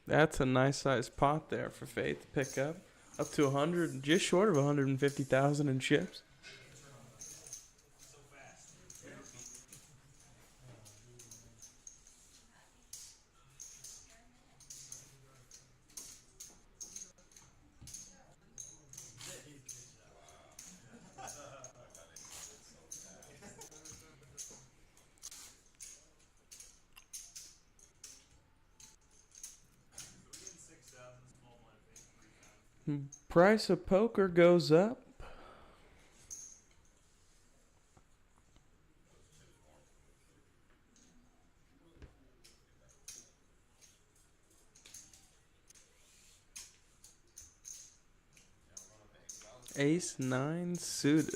That's a nice sized pot there for Faith to pick up. Up to 100, just short of 150,000 in chips. Price of poker goes up. Ace 9 suited.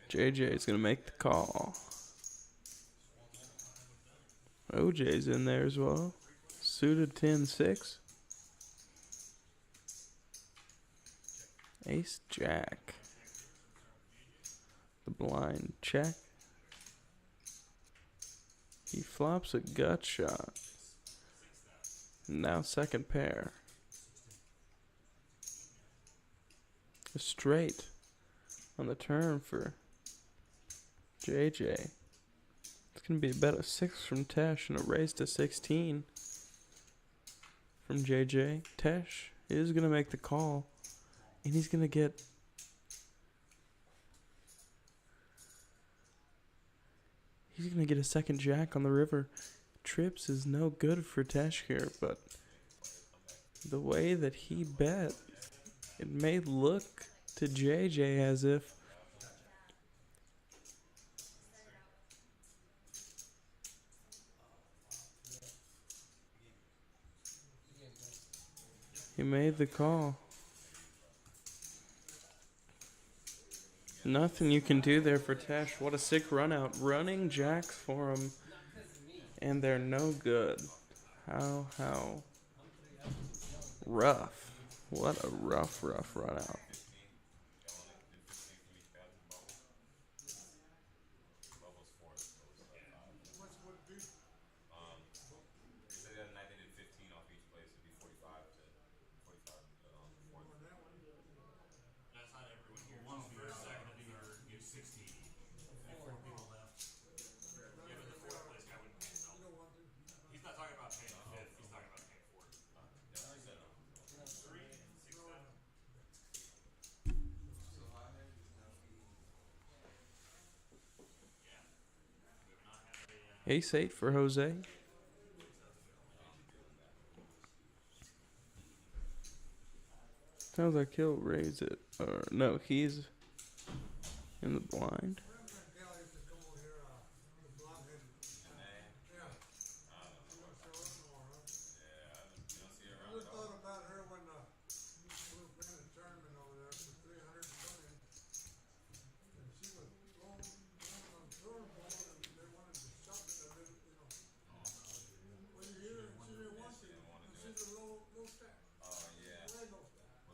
JJ is going to make the call. OJ's in there as well. Suited 10-6. Ace Jack. The blind check. He flops a gut shot. Now second pair. A straight on the turn for JJ. It's going to be a bet of 6 from Tesh and a raise to 16 from JJ. Tesh is going to make the call. And he's going to get a second jack on the river. Trips is no good for Tesh here, but the way that he bet, it may look to JJ as if he made the call. Nothing you can do there for Tesh. What a sick run out. Running jacks for him. And they're no good. How rough. What a rough run out. Ace-8 for Jose. Sounds like he'll raise it. Or no, he's in the blind. Oh yeah. Well,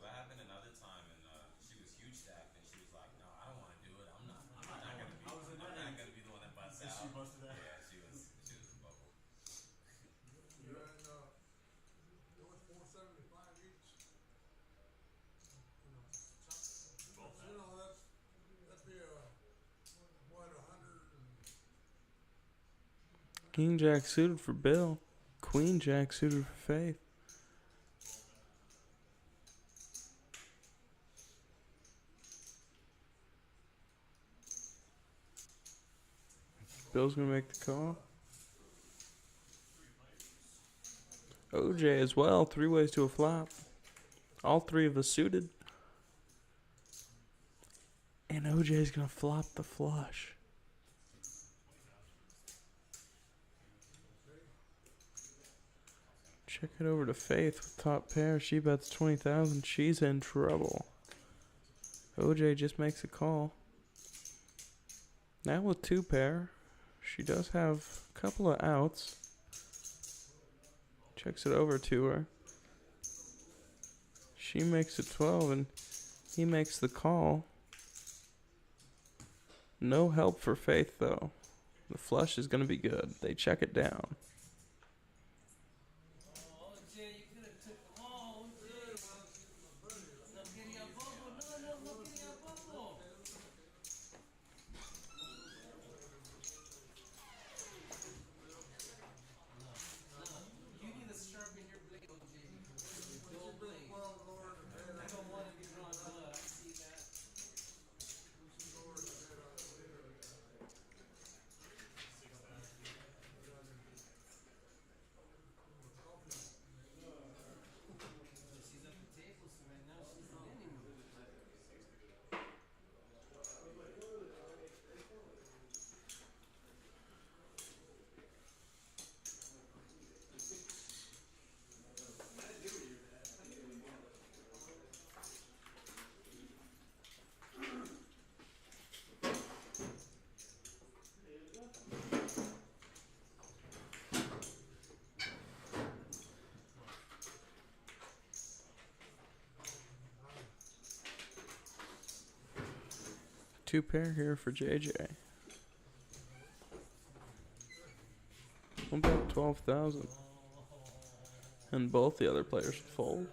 that happened another time, and she was huge stacked, and she was like, "No, I don't want to do it. I'm not gonna be the one that busts out." She busted out. Yeah, she was a bubble. King Jack suited for Bill. Queen Jack suited for Faith. Bill's gonna make the call. OJ as well. 3 ways to a flop. All 3 of us suited. And OJ's gonna flop the flush. Check it over to Faith with top pair. She bets 20,000. She's in trouble. OJ just makes a call. Now with 2 pair, she does have a couple of outs. Checks it over to her. She makes it 12 and he makes the call. No help for Faith though. The flush is going to be good. They check it down. Two pair here for JJ. We'll bet 12,000. And both the other players fold.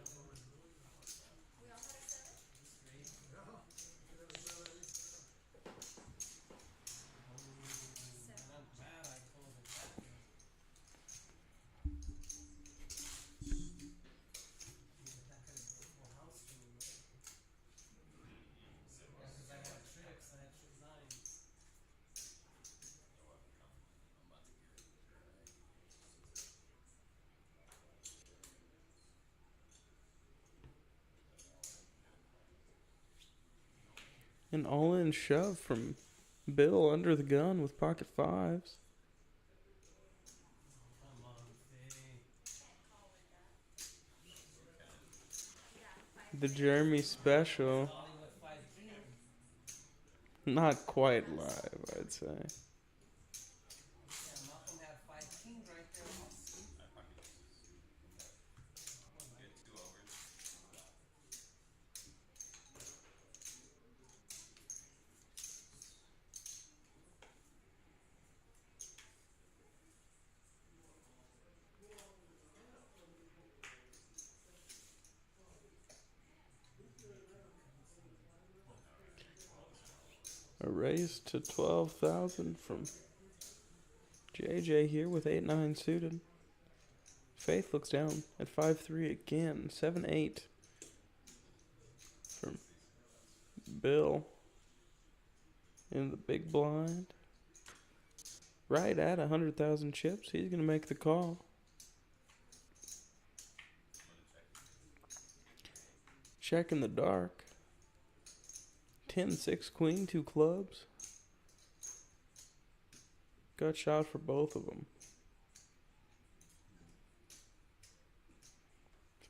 An all-in shove from Bill under the gun with pocket fives. The Jeremy special. Not quite live, I'd say. A raise to 12,000 from JJ here with 8-9 suited. Faith looks down at 5-3 again. 7-8 from Bill in the big blind. right at 100,000 chips. He's gonna make the call. Check in the dark. 10-6 queen, 2 clubs. Got shot for both of them.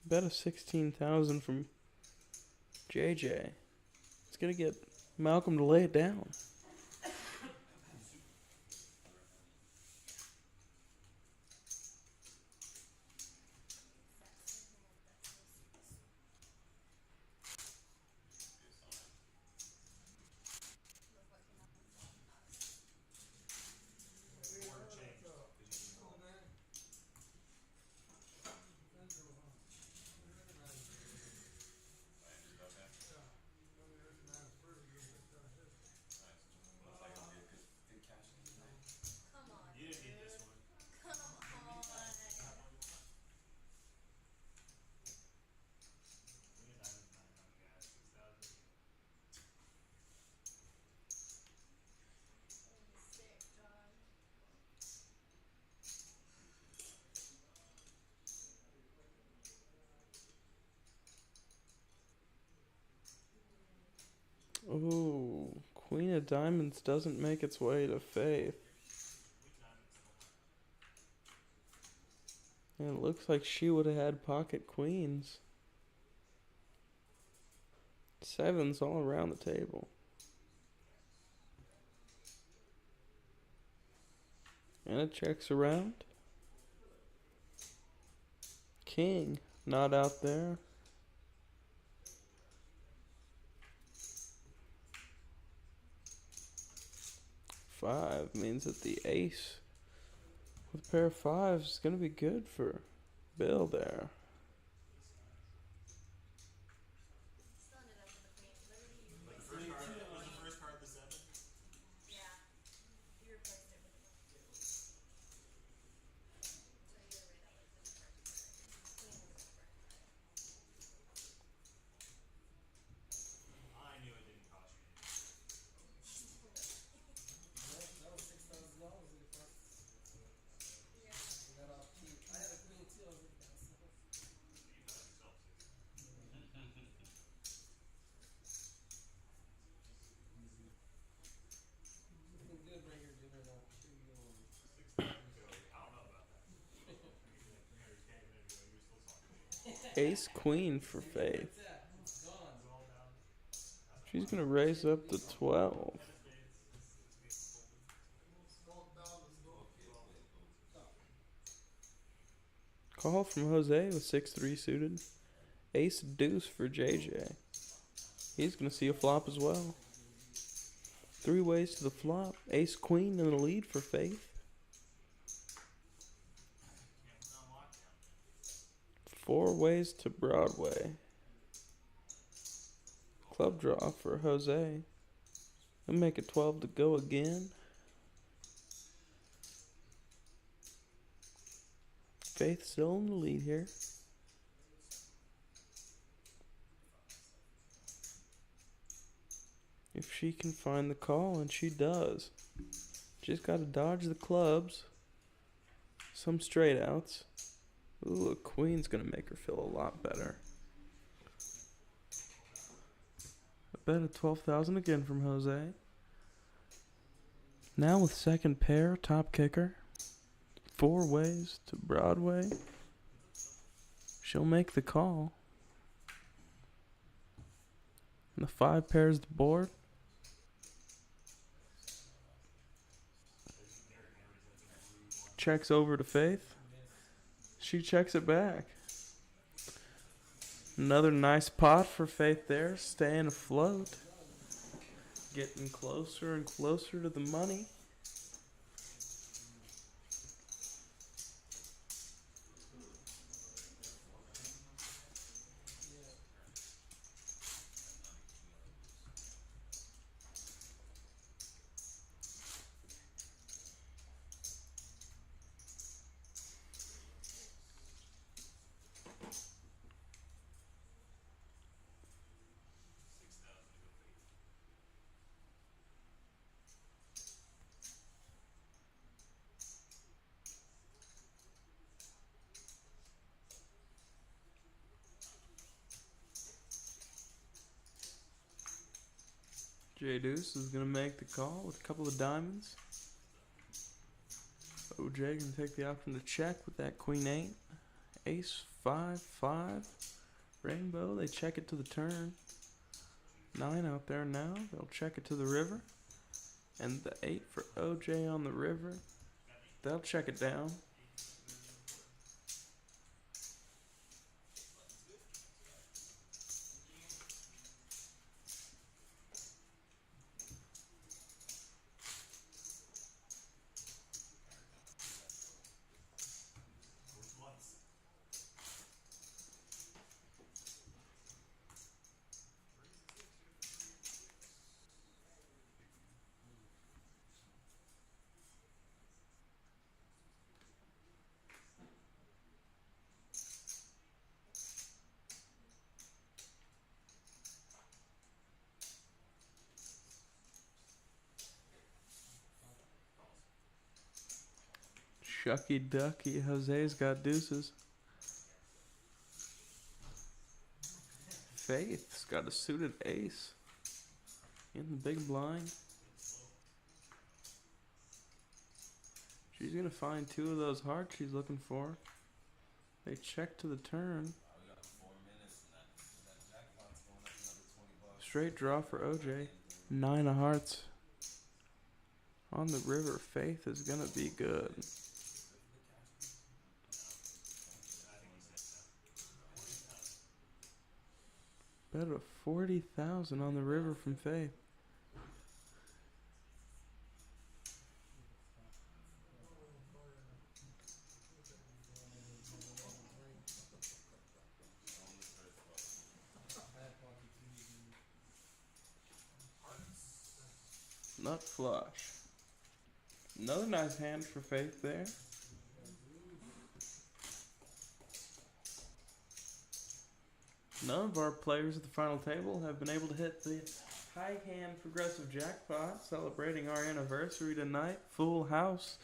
Bet of 16,000 from JJ. It's gonna get Malcolm to lay it down. Come on. You didn't need this one. Come on. Sick, John. Ooh, Queen of Diamonds doesn't make its way to Faith. And it looks like she would have had pocket queens. Sevens all around the table. And it checks around. King, not out there. Five means that the ace with a pair of fives is going to be good for Bill there. Still ended up with a queen. Literally, you replaced Was the first card the 7? Yeah. You replaced it with a queen. So either way, that would have been the correct card. Queen would have been the correct card. I knew it didn't cost you That was $6,000 it cost. Yeah. I got off cheap. I had a queen too. I was like, that's so. Looking good right here, dinner though. Sure you go on. Ace queen for Faith. What's that? It's gone. She's going to raise up to 12. Call from Jose with 6-3 suited. Ace deuce for JJ. He's going to see a flop as well. 3 ways to the flop. Ace queen in the lead for Faith. 4 ways to Broadway. Club draw for Jose. He'll make it 12 to go again. Faith still in the lead here. If she can find the call, and she does. Just got to dodge the clubs. Some straight outs. Ooh, a queen's going to make her feel a lot better. A bet of 12,000 again from Jose. Now with second pair, top kicker. 4 ways to Broadway. She'll make the call. And the 5 pairs the board. Checks over to Faith. She checks it back. Another nice pot for Faith there, staying afloat. Getting closer and closer to the money. J Deuce is gonna make the call with a couple of diamonds. OJ gonna take the option to check with that queen 8. Ace 5-5. Rainbow, they check it to the turn. 9 out there now. They'll check it to the river. And the 8 for OJ on the river. They'll check it down. Shucky ducky, Jose's got deuces. Faith's got a suited ace in the big blind. She's gonna find 2 of those hearts she's looking for. They check to the turn. We got 4 minutes and that jackpot's going up another $20. Straight draw for OJ. 9 of hearts. On the river, Faith is gonna be good. Bet a 40,000 on the river from Faith. Nut flush. Another nice hand for Faith there. None of our players at the final table have been able to hit the high hand progressive jackpot, celebrating our anniversary tonight. Full house.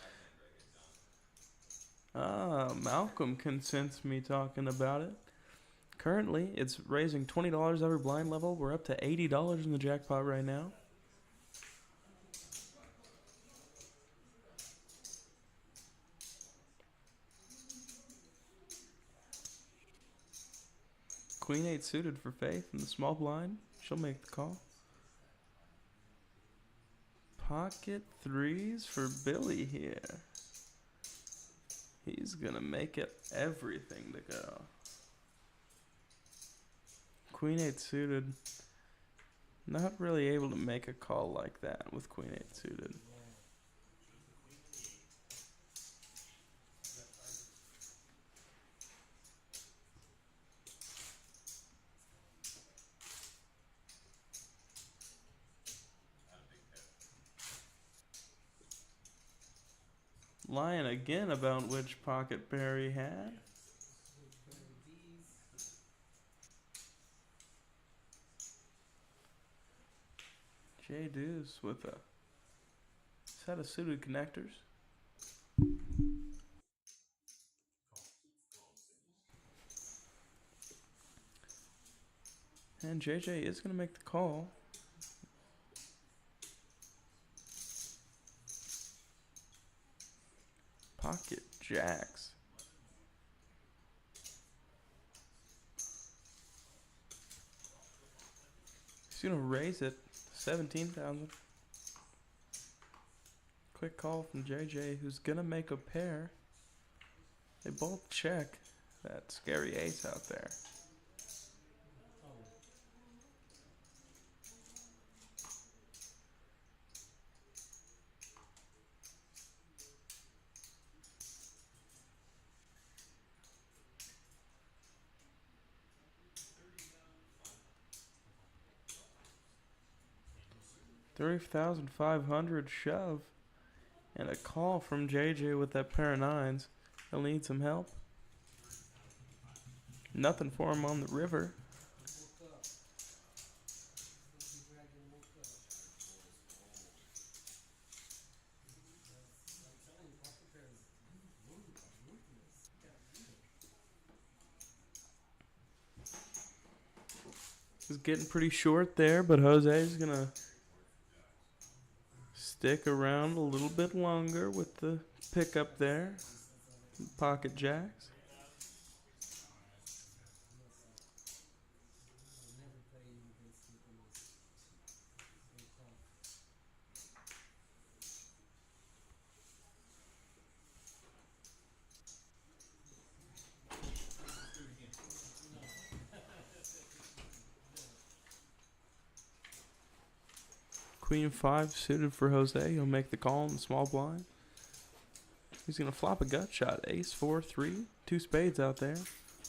Malcolm can sense me talking about it. Currently, it's raising $20 every blind level. We're up to $80 in the jackpot right now. Queen 8 suited for Faith in the small blind. She'll make the call. Pocket 3s for Billy here. He's gonna make it everything to go. Queen 8 suited. Not really able to make a call like that with Queen 8 suited. Lying again about which pocket pair he had. J Deuce with a set of suited connectors. And JJ is going to make the call. Pocket jacks. He's going to raise it 17,000. Quick call from JJ, who's going to make a pair. They both check that scary ace out there. $30,500 shove. And a call from JJ with that pair of 9s. He'll need some help. Nothing for him on the river. It's getting pretty short there, but Jose's gonna Stick around a little bit longer with the pickup there. Pocket jacks. Queen 5 suited for Jose. He'll make the call in the small blind. He's going to flop a gut shot. Ace 4-3. 2 spades out there.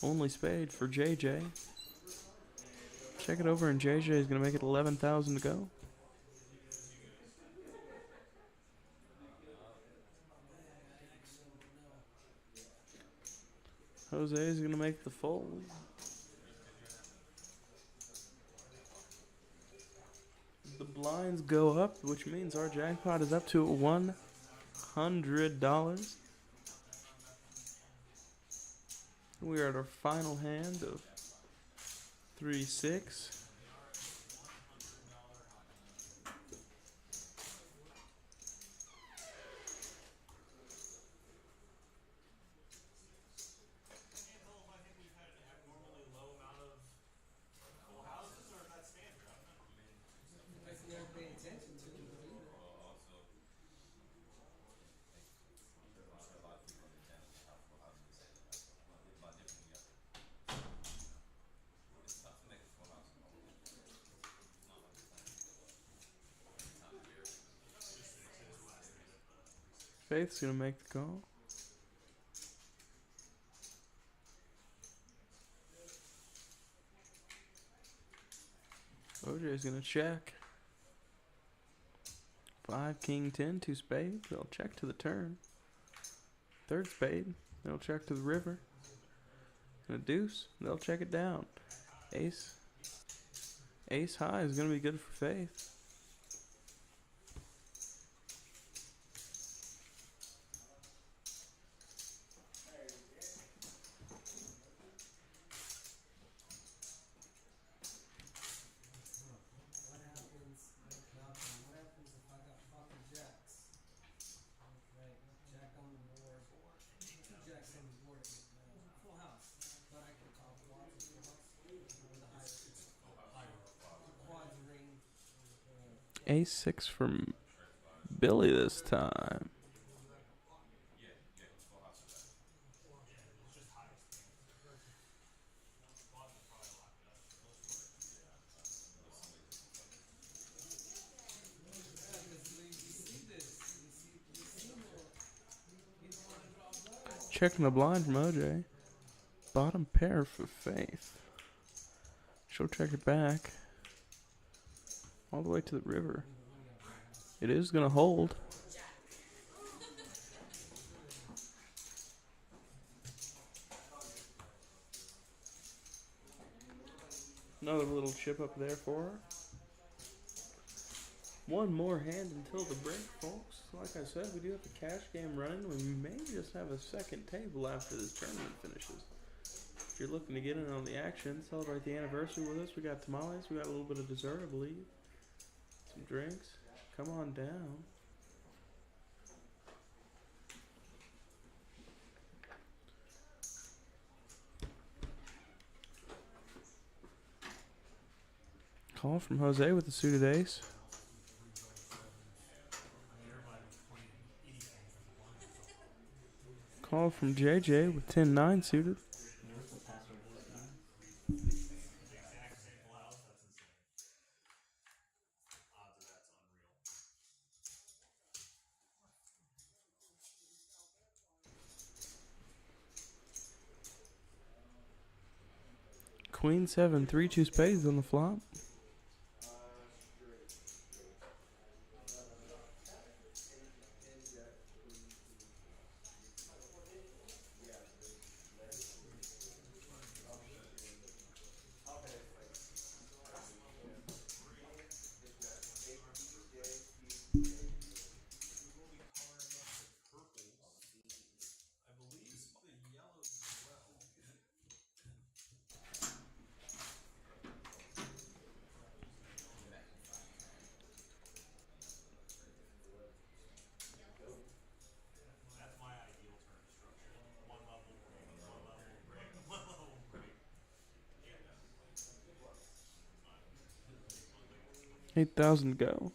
Only spade for JJ. Check it over, and JJ is going to make it 11,000 to go. Jose is going to make the fold. The blinds go up, which means our jackpot is up to $100. We are at our final hand of 3-6. Faith's gonna make the call. OJ's gonna check. 5, king, 10, 2 spades. They'll check to the turn. 3rd spade. They'll check to the river. And a deuce. They'll check it down. Ace. Ace high is gonna be good for Faith. Ace 6 from Billy this time. Checking the blind from OJ. Bottom pair for Faith. She'll check it back. All the way to the river. It is going to hold. Another little chip up there for her. One more hand until the break, folks. Like I said, we do have the cash game running. We may just have a second table after this tournament finishes. If you're looking to get in on the action, celebrate the anniversary with us. We got tamales. We got a little bit of dessert, I believe. Some drinks. Come on down. Call from Jose with the suited ace. Call from JJ with 10-9 suited. Queen 7, 3-2 spades on the flop. 8,000 go.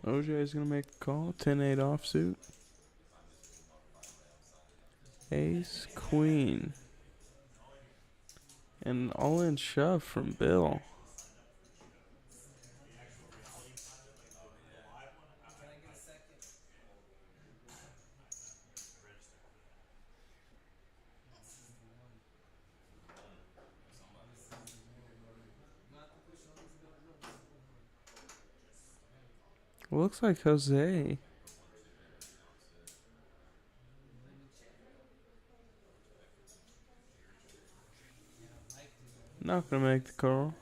OJ is gonna make the call. 10-8 offsuit. Ace, queen. And all-in shove from Bill. Looks like Jose. Not gonna make the call.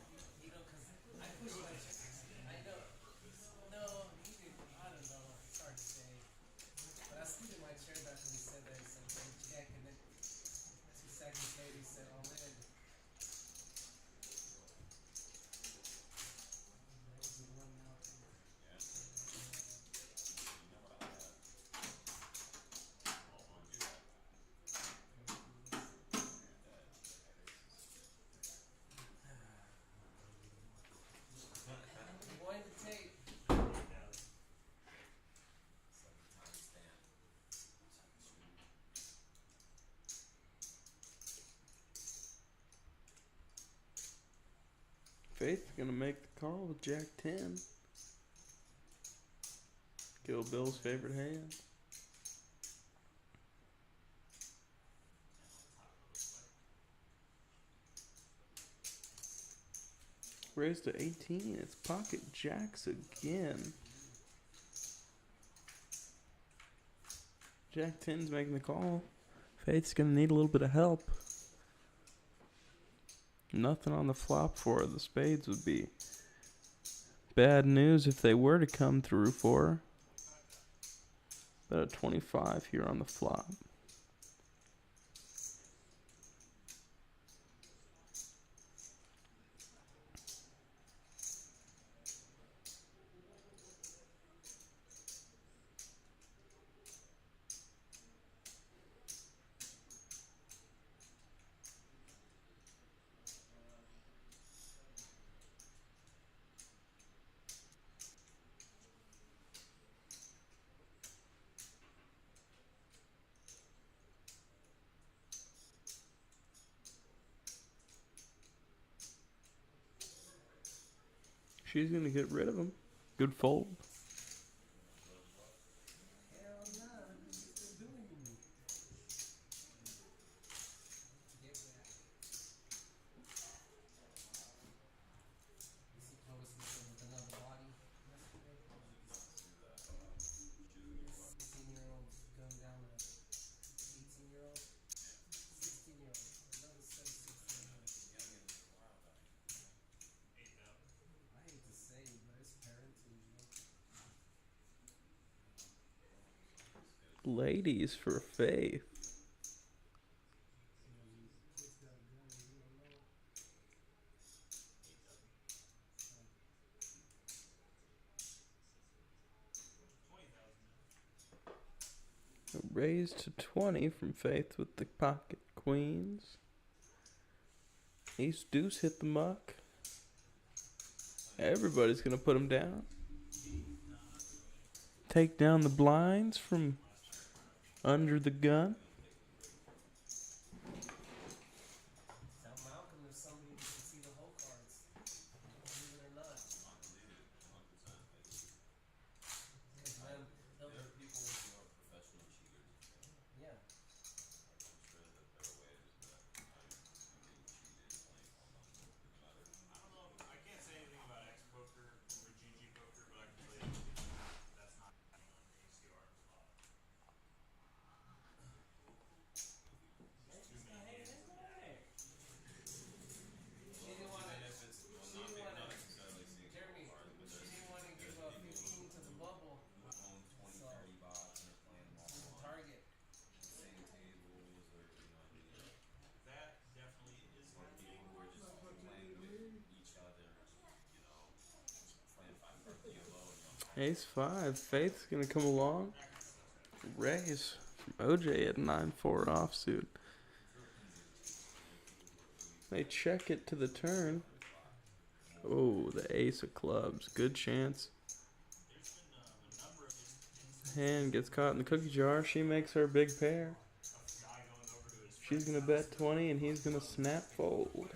Faith's gonna make the call with Jack 10. Kill Bill's favorite hand. Raised to 18. It's pocket jacks again. Jack 10's making the call. Faith's gonna need a little bit of help. Nothing on the flop for her. The spades would be bad news if they were to come through for her. But a 25 here on the flop. She's gonna get rid of him. Good fold. Ladies for Faith. Raised to 20 from Faith with the pocket queens. Ace deuce hit the muck. Everybody's gonna put him down. Take down the blinds from under the gun. Ace 5. Faith's gonna come along. Raise from OJ at 9-4 offsuit. They check it to the turn. Oh, the ace of clubs. Good chance. Hand gets caught in the cookie jar. She makes her big pair. She's going to bet 20 and he's going to snap fold.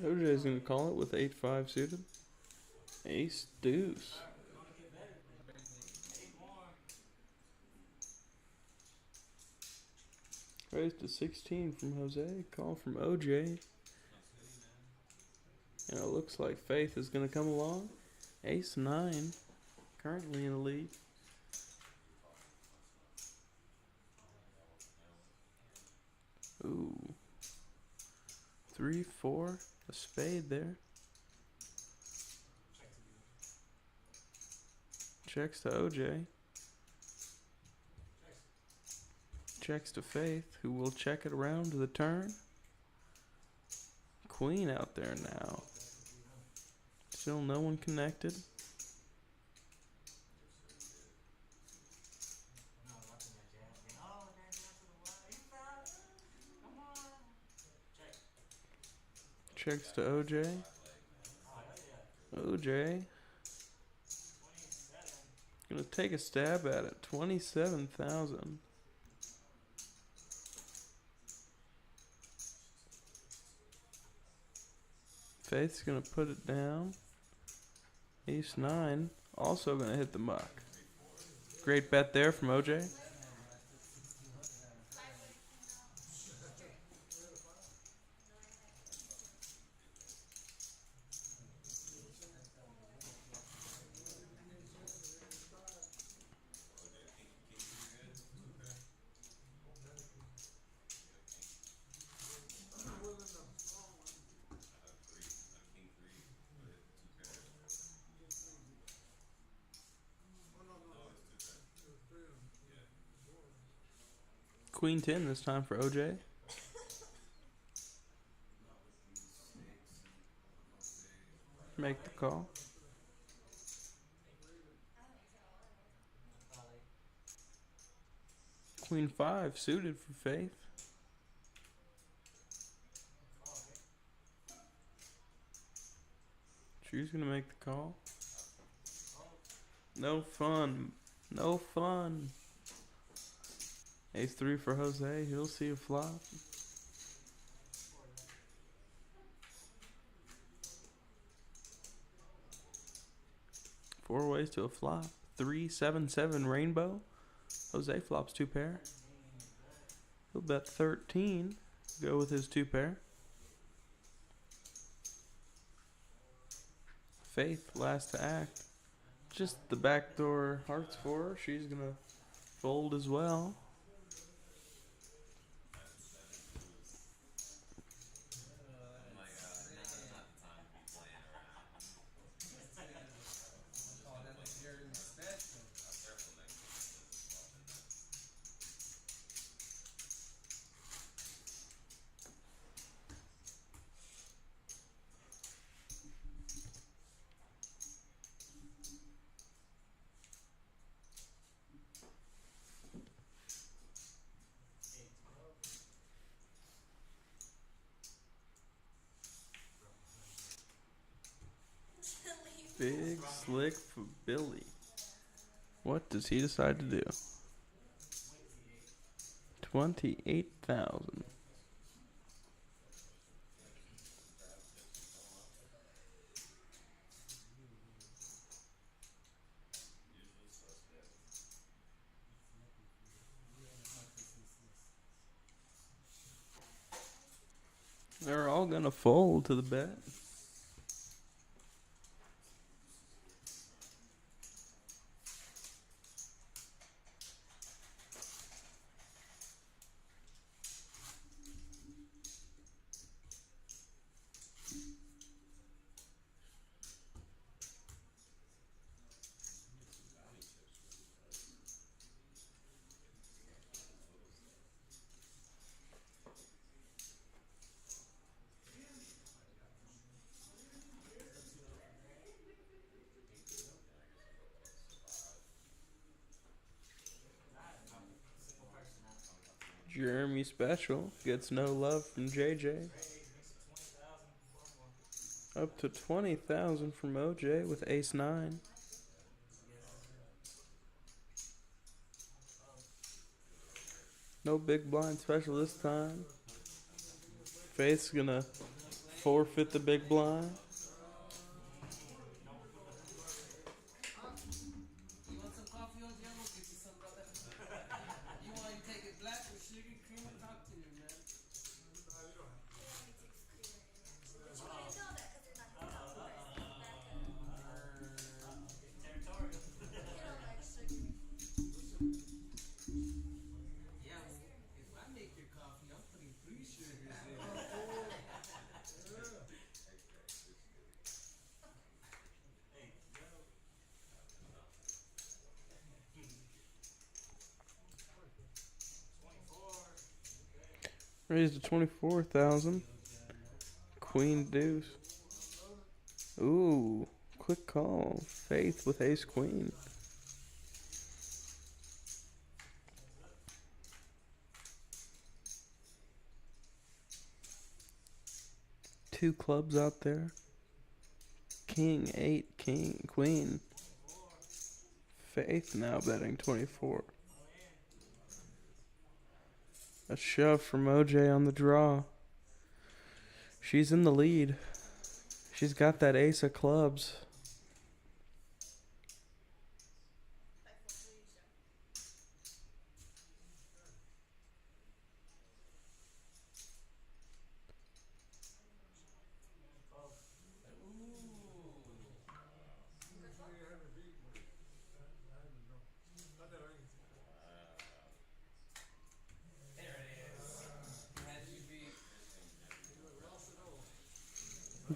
OJ's going to call it with 8-5 suited. Ace deuce. Raised to 16 from Jose. Call from OJ. And it looks like Faith is going to come along. Ace 9. Currently in the lead. Ooh. 3, 4. A spade there. Checks to OJ. Checks to Faith, who will check it around to the turn. Queen out there now. Still no one connected. Checks to OJ. OJ gonna take a stab at it. 27,000. Faith's gonna put it down. Ace 9 also gonna hit the muck. Great bet there from OJ. Queen 10 this time for OJ. Make the call. Queen 5 suited for Faith. She's gonna make the call. No fun. No fun. Ace 3 for Jose. He'll see a flop. Four ways to a flop. 3, 7, 7 rainbow. Jose flops 2 pair. He'll bet 13. Go with his 2 pair. Faith last to act. Just the backdoor hearts for her. She's gonna fold as well. Big slick for Billy. What does he decide to do? 28,000. all gonna fold to the bet. Jeremy Special gets no love from JJ. Up to 20,000 from OJ with ace 9. No big blind special this time. Faith's gonna forfeit the big blind. You want some coffee on Jam? We'll get you some, brother. You want to take it black with sugar, cream, or talk to me, man? It only takes creamer in it. But you wouldn't know that because they're not the top press. They don't like sugar. Yeah, well, if I make your coffee, I'm putting 3 sugars in. Raised to 24,000. Queen deuce. Ooh, quick call. Faith with ace queen. Two clubs out there. King, 8, king, queen. Faith now betting 24. A shove from OJ on the draw. She's in the lead. She's got that ace of clubs.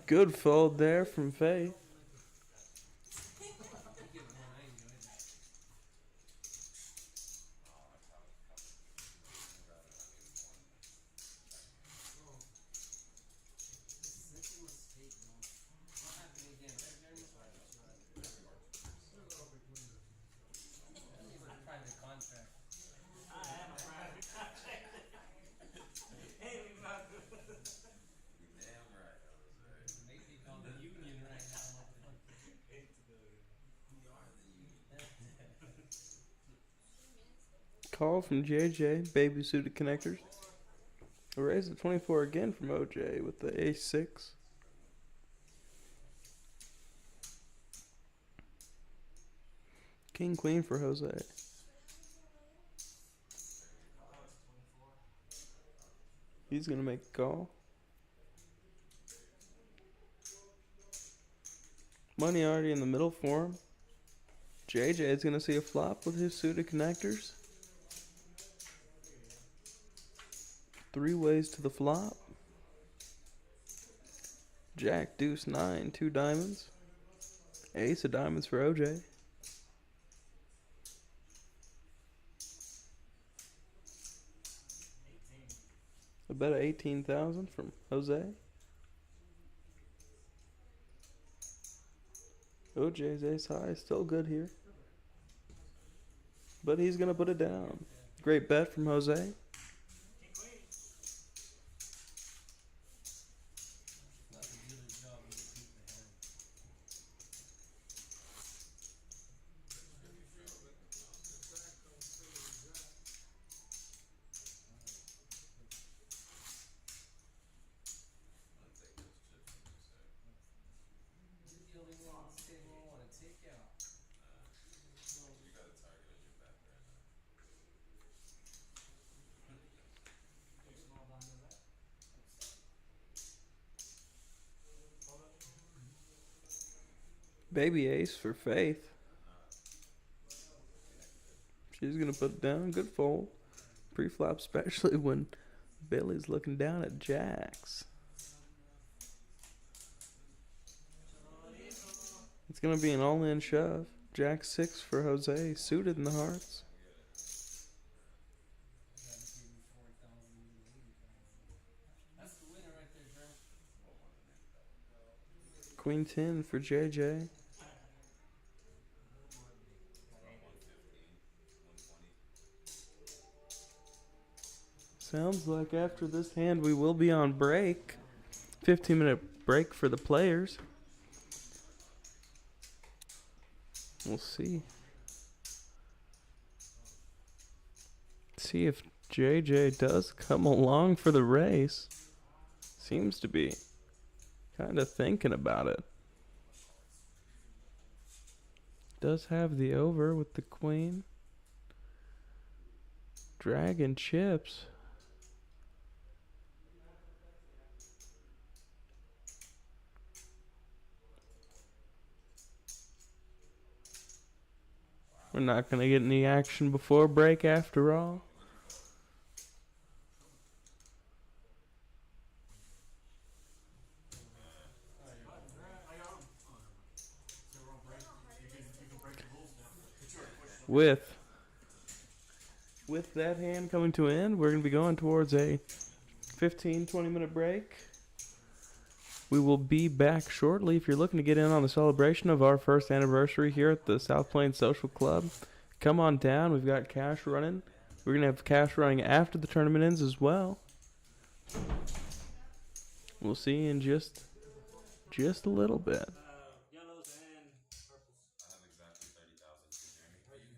Good fold there from Faith. Call from JJ, baby suited connectors. A raise at 24 again from OJ with the ace 6. King queen for Jose. He's gonna make a call. Money already in the middle for him. JJ is gonna see a flop with his suited connectors. 3 ways to the flop. Jack, deuce, 9, 2 diamonds. Ace of diamonds for OJ. A bet of 18,000 from Jose. OJ's ace high, still good here. But he's gonna put it down. Great bet from Jose. Baby ace for Faith. She's gonna put down. Good fold. Pre-flop, especially when Billy's looking down at jacks. It's gonna be an all-in shove. Jack 6 for Jose, suited in the hearts. That's the winner right there, Dre. Queen 10 for JJ. Sounds like after this hand we will be on break. 15-minute break for the players. We'll see. See if JJ does come along for the race. Seems to be kind of thinking about it. Does have the over with the queen. Dragon chips. We're not going to get any action before break after all. With that hand coming to an end, we're going to be going towards a 15-20 minute break. We will be back shortly. If you're looking to get in on the celebration of our first anniversary here at the South Plains Social Club, come on down. We've got cash running. We're going to have cash running after the tournament ends as well. We'll see you in just a little bit. Yellows and purples. I have exactly 30,000 to Jeremy.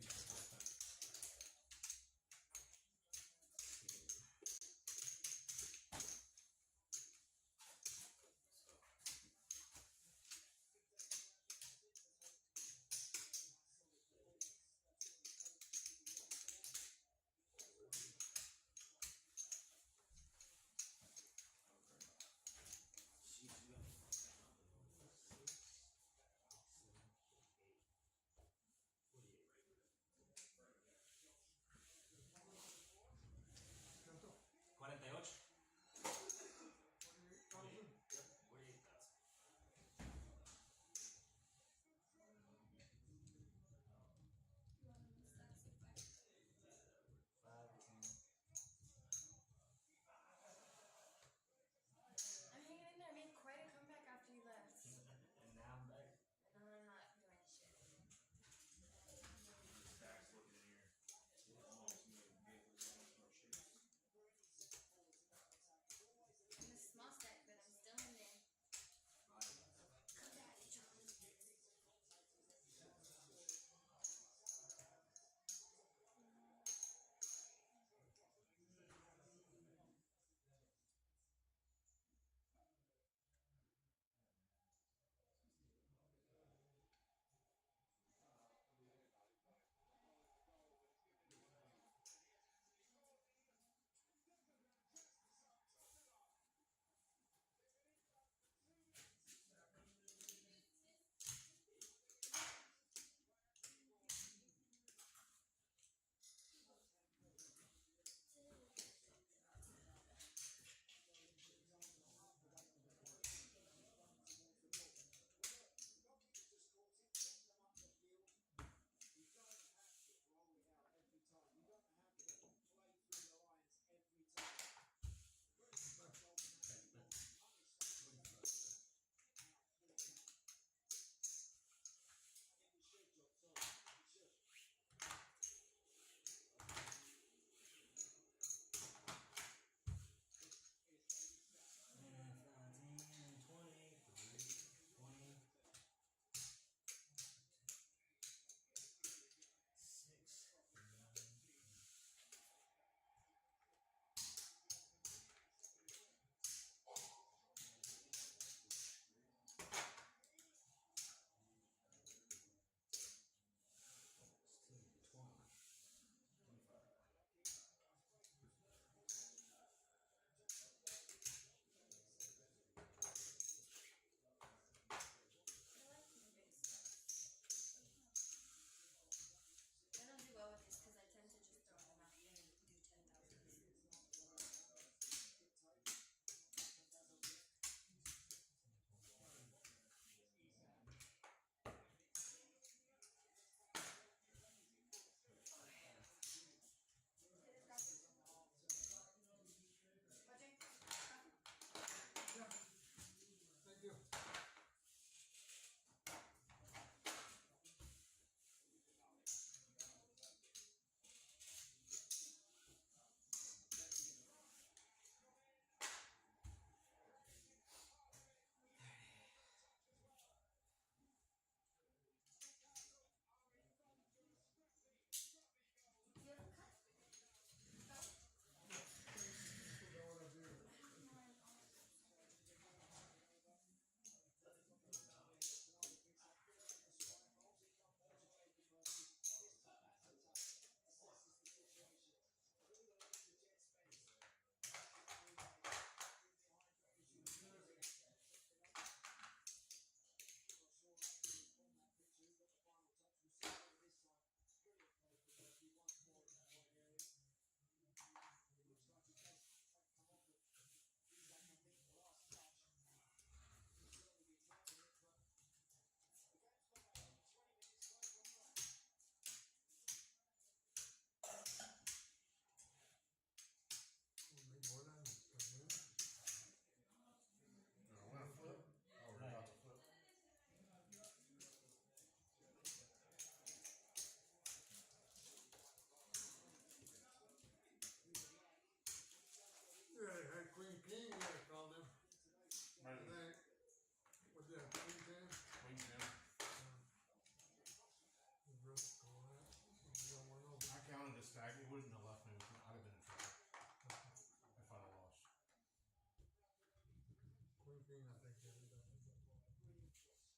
king, I think.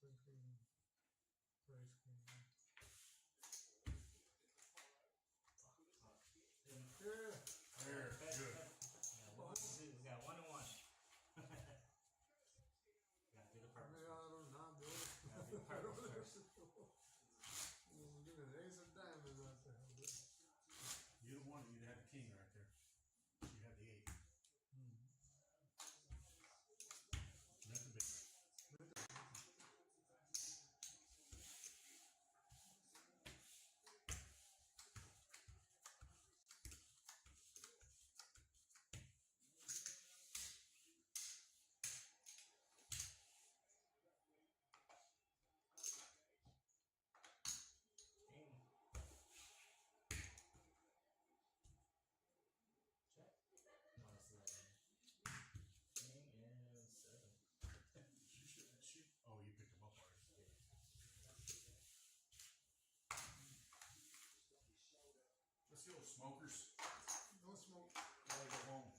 Queen king, race king. Yeah. There, good. We got 1 and 1. Gotta do the I purpose. mean, I don't know, bro. Gotta do the purpose. Give me an ace of diamonds out there. You're the one, you'd have the king right there. You had the 8. That's a big. King. Check. No, it's 11. King and 7. Oh, you picked him up already. Let's go, smokers. No smoke. Gotta go home.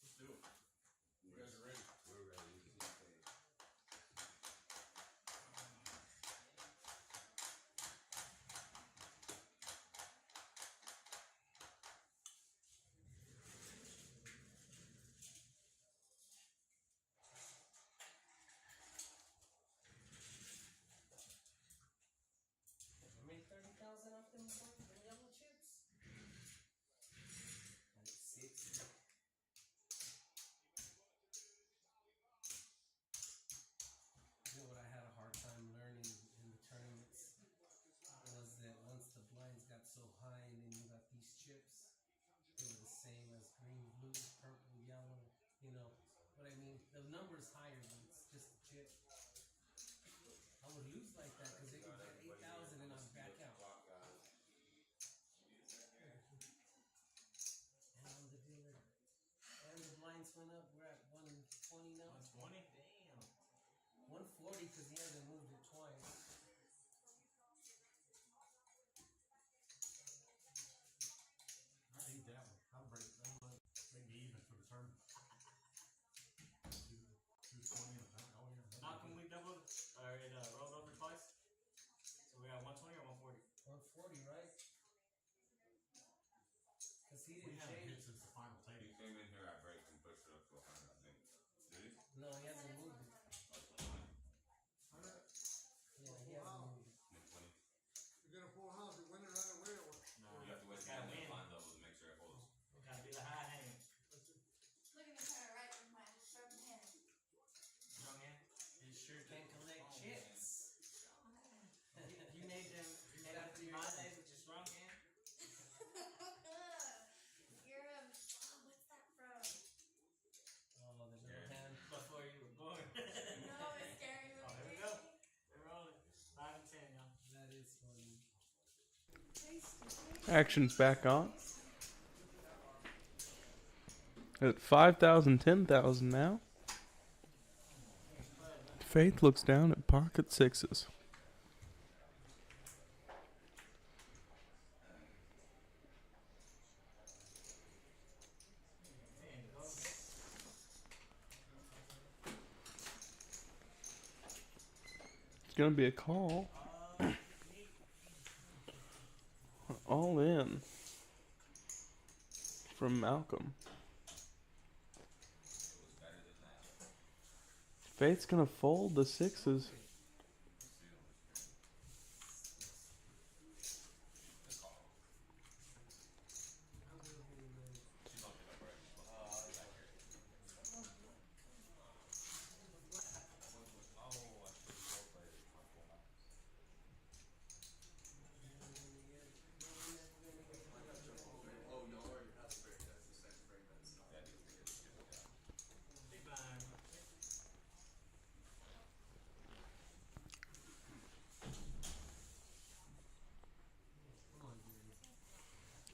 Let's do it. You guys are ready? We're ready. I made 30,000 off them yellow chips. And it's 6. You know what I had a hard time learning in the tournaments was that once the blinds got so high and then you got these chips, they were the same as green, blue, purple, yellow. You know what I mean? The number's higher than it's just a chip. I would lose like that because they would get 8,000 and I'd back out. And I'm the dealer. And the blinds went up. We're at 120 now. 120? Damn. 140 because he hasn't moved it twice. I need that one. I'll break that. Make me even for the tournament. 220 and that. Oh, yeah. How come we doubled? Or it rolled over twice? So we got 120 or 140? 140, right? Because he We didn't haven't hit change. since the final He table. came in here, I break and pushed it up to 100, I think. Did he? No, he hasn't moved it. Yeah, he hasn't moved it. 120. You get a full house, you win it right away or what? No. You have to wait till Gotta the win. line double to make sure it holds. We gotta do the high hand. Look at me trying to write with my sharp hand. Strong hand. He sure can collect chips. You made them. You made them 3 days with your strong hand. You're what's that from? Oh, the little hand. Before you were born. No, it's scary movie. Oh, here we go. We're rolling. 5 and 10, y'all. That is funny. Action's back on. At 5,000, 10,000 now. Faith looks down at pocket sixes. It's gonna be a call. All in from Malcolm. Faith's gonna fold the sixes.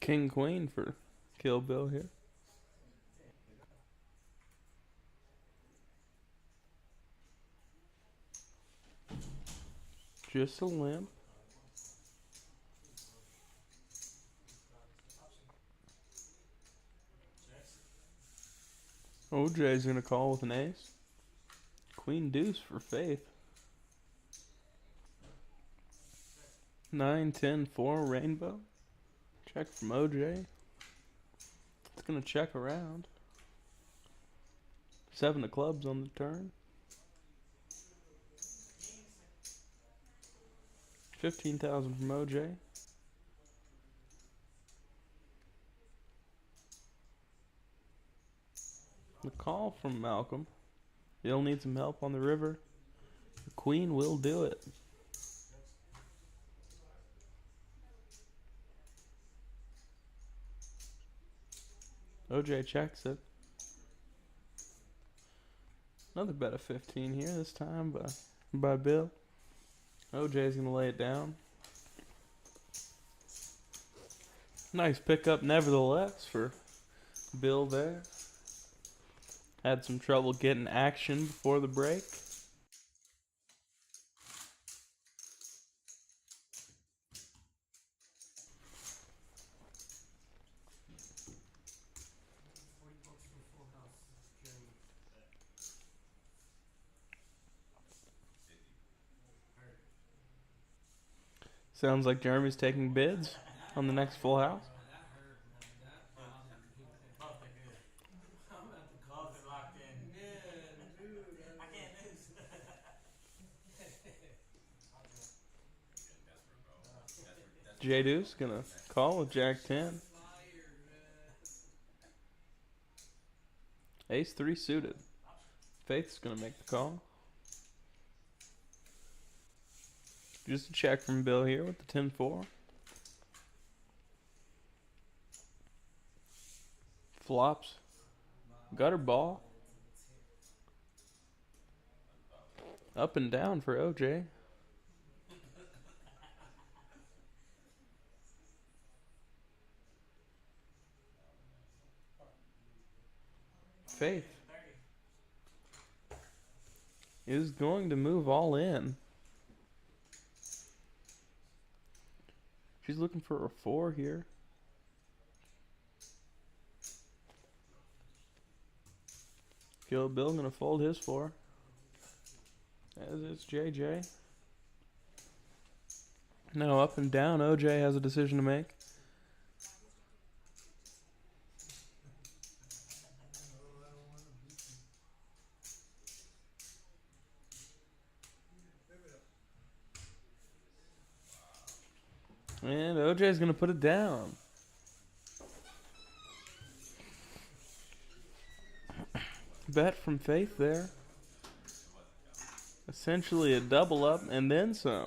King Queen for Kill Bill here. Just a limp. OJ's gonna call with an ace. Queen deuce for Faith. 9, 10, 4 rainbow. Check from OJ. It's gonna check around. 7 of clubs on the turn. 15,000 from OJ. The call from Malcolm. He'll need some help on the river. The Queen will do it. OJ checks it. Another bet of 15 here, this time by Bill. OJ's gonna lay it down. Nice pickup nevertheless for Bill there. Had some trouble getting action before the break. $40 for Fullhouse, Jeremy. Sounds like Jeremy's taking bids on the next Full House. That hurt, man. That bothered me, man. Both are good. I'm about to call Both are locked in. man, dude. I can't lose. Getting desperate, bro. Desperate. J Deuce gonna call with Jack 10. Fire, man. Ace 3 suited. Faith's gonna make the call. Just a check from Bill here with the 10-4. Flops. Gutter ball. Up and down for OJ. Faith is going to move all in. She's looking for a 4 here. Kill Bill gonna fold his 4. As is JJ. Now up and down, OJ has a decision to make. And OJ's gonna put it down. Bet from Faith there. Essentially a double up and then some.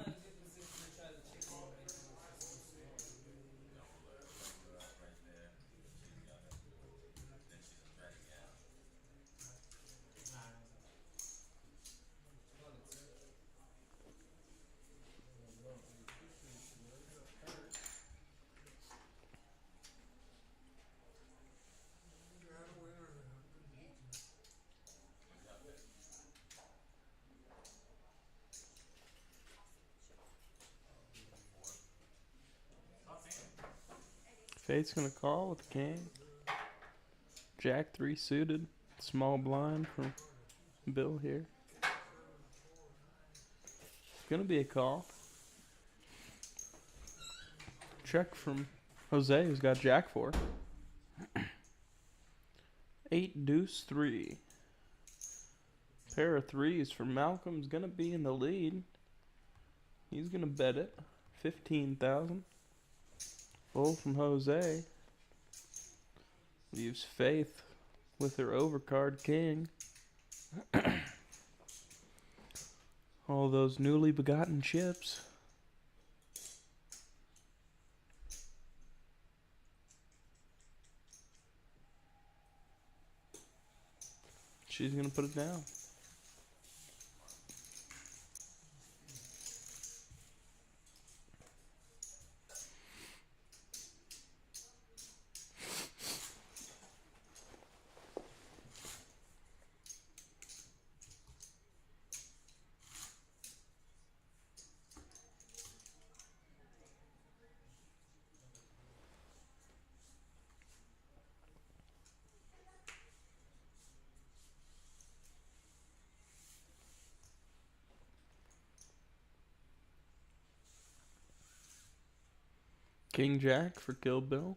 Faith's gonna call with the king. Jack 3 suited. Small blind from Bill here. Gonna be a call. Check from Jose, who's got Jack 4. 8 deuce 3. Pair of threes for Malcolm's gonna be in the lead. He's gonna bet it. 15,000. Full from Jose. Leaves Faith with her overcard king. All those newly begotten chips. She's gonna put it down. King Jack for Kill Bill.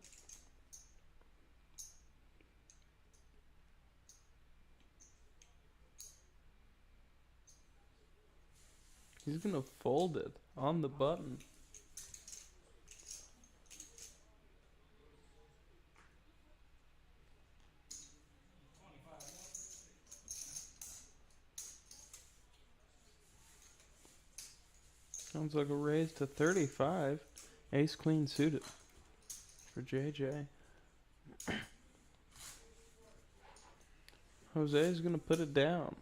He's gonna fold it on the button. Sounds like a raise to 35. Ace Queen suited for JJ. Jose's gonna put it down.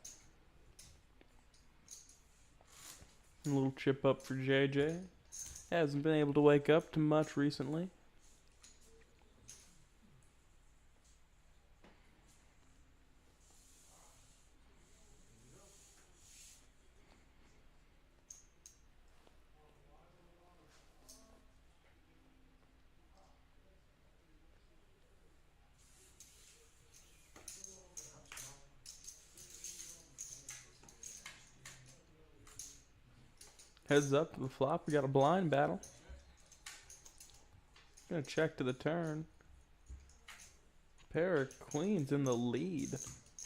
A little chip up for JJ. Hasn't been able to wake up to much recently. Heads up to the flop. We got a blind battle. Gonna check to the turn. Pair of queens in the lead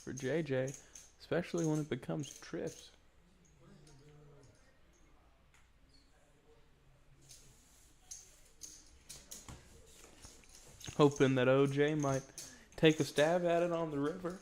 for JJ, especially when it becomes trips. Hoping that OJ might take a stab at it on the river.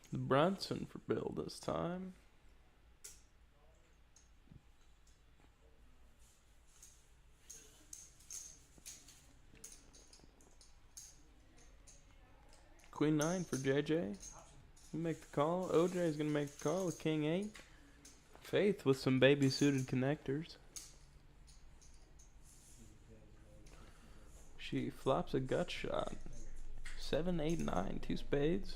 The Brunson for Bill this time. Queen 9 for JJ. He'll make the call. OJ's gonna make the call with King 8. Faith with some baby suited connectors. She flops a gut shot. 7, 8, 9, 2 spades.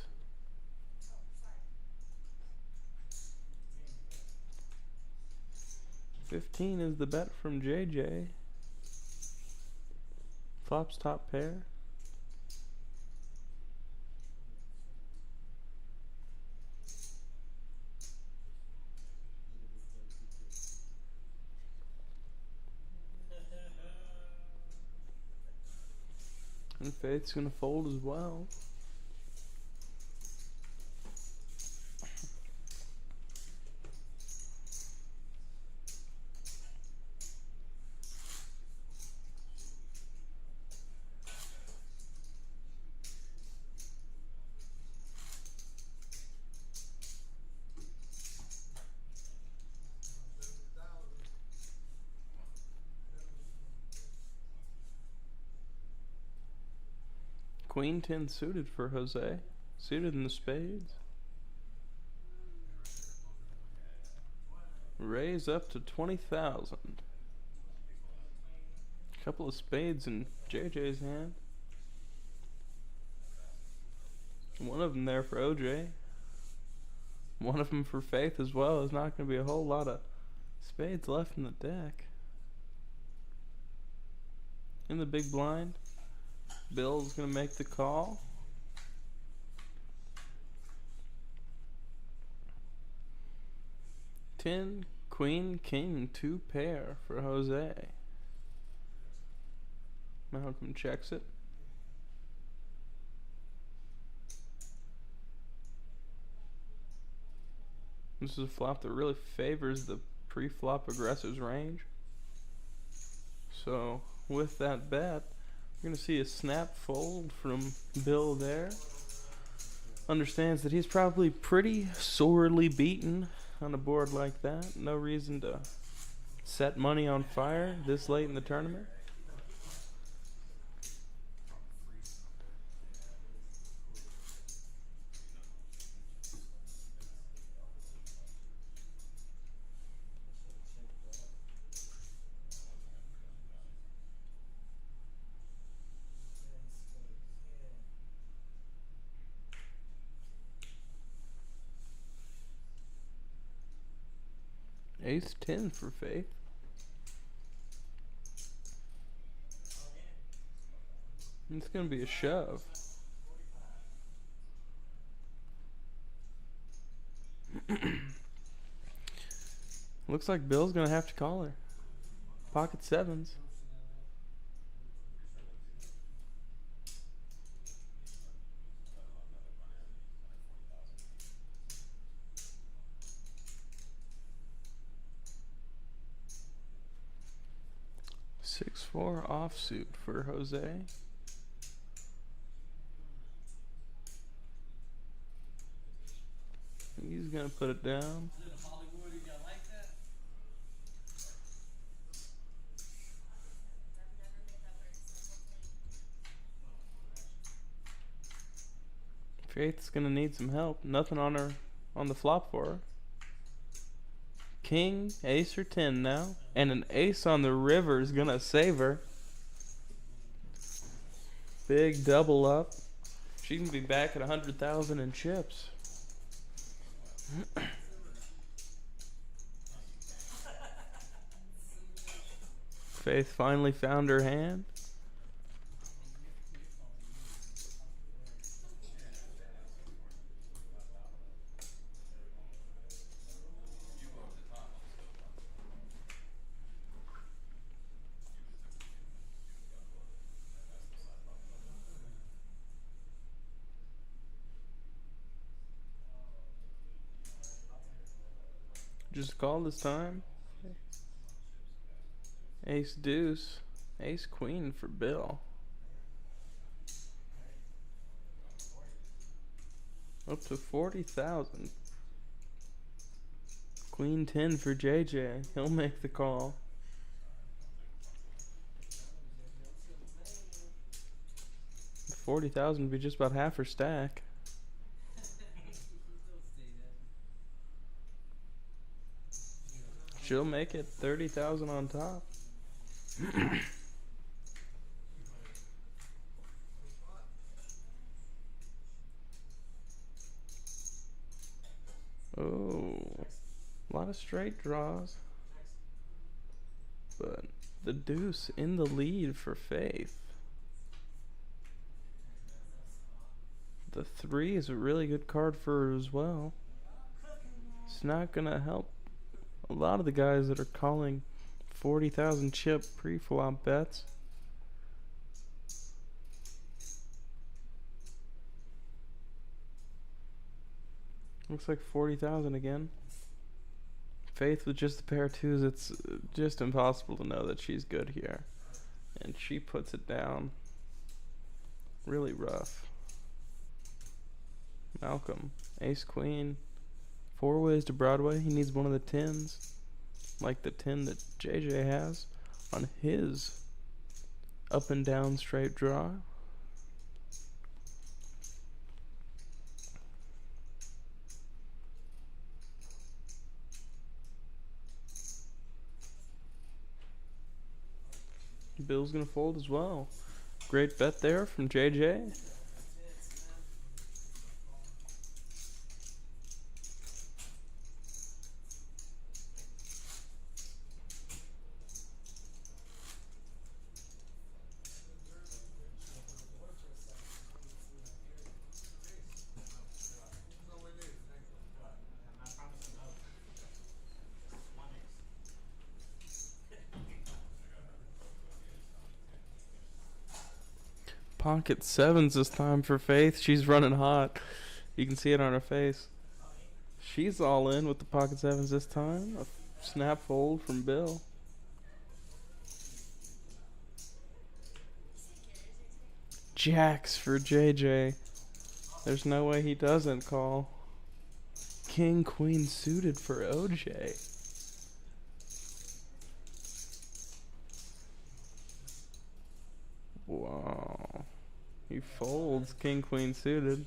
$15 is the bet from JJ. Flops top pair. And Faith's gonna fold as well. Queen 10 suited for Jose. Suited in the spades. Raise up to 20,000. Couple of spades in JJ's hand. One of them there for OJ. One of them for Faith as well. There's not going to be a whole lot of spades left in the deck. In the big blind, Bill's going to make the call. Ten, Queen, King, 2 pair for Jose. Malcolm checks it. This is a flop that really favors the pre-flop aggressive's range. So with that bet, we're going to see a snap fold from Bill there. Understands that he's probably pretty sorely beaten on a board like that. No reason to set money on fire this late in the tournament. Ace 10 for Faith. It's gonna be a shove. Looks like Bill's gonna have to call her. Pocket sevens. Six four offsuit for Jose. He's gonna put it down. Hollywood, you got like that? I've never made that work, so hopefully. Faith's gonna need some help. Nothing on her on the flop for her. King, ace or 10 now. And an ace on the river is gonna save her. Big double up. She can be back at 100,000 in chips. Faith finally found her hand. Just call this time. Ace deuce. Ace queen for Bill. Up to 40,000. Queen 10 for JJ. He'll make the call. $40,000 would be just about half her stack. She'll make it 30,000 on top. Oh, a lot of straight draws, but the deuce in the lead for Faith. The 3 is a really good card for her as well. It's not gonna help a lot of the guys that are calling 40,000 chip pre-flop bets. Looks like 40,000 again. Faith with just a pair of twos, it's just impossible to know that she's good here. And she puts it down. Really rough. Malcolm, ace queen. 4 ways to Broadway. He needs one of the 10s. Like the 10 that JJ has on his up and down straight draw. Bill's gonna fold as well. Great bet there from JJ. Pocket sevens this time for Faith. She's running hot. You can see it on her face. She's all in with the pocket sevens this time. A snap fold from Bill. Jacks for JJ. There's no way he doesn't call. King, queen suited for OJ. Wow. He folds king, queen suited.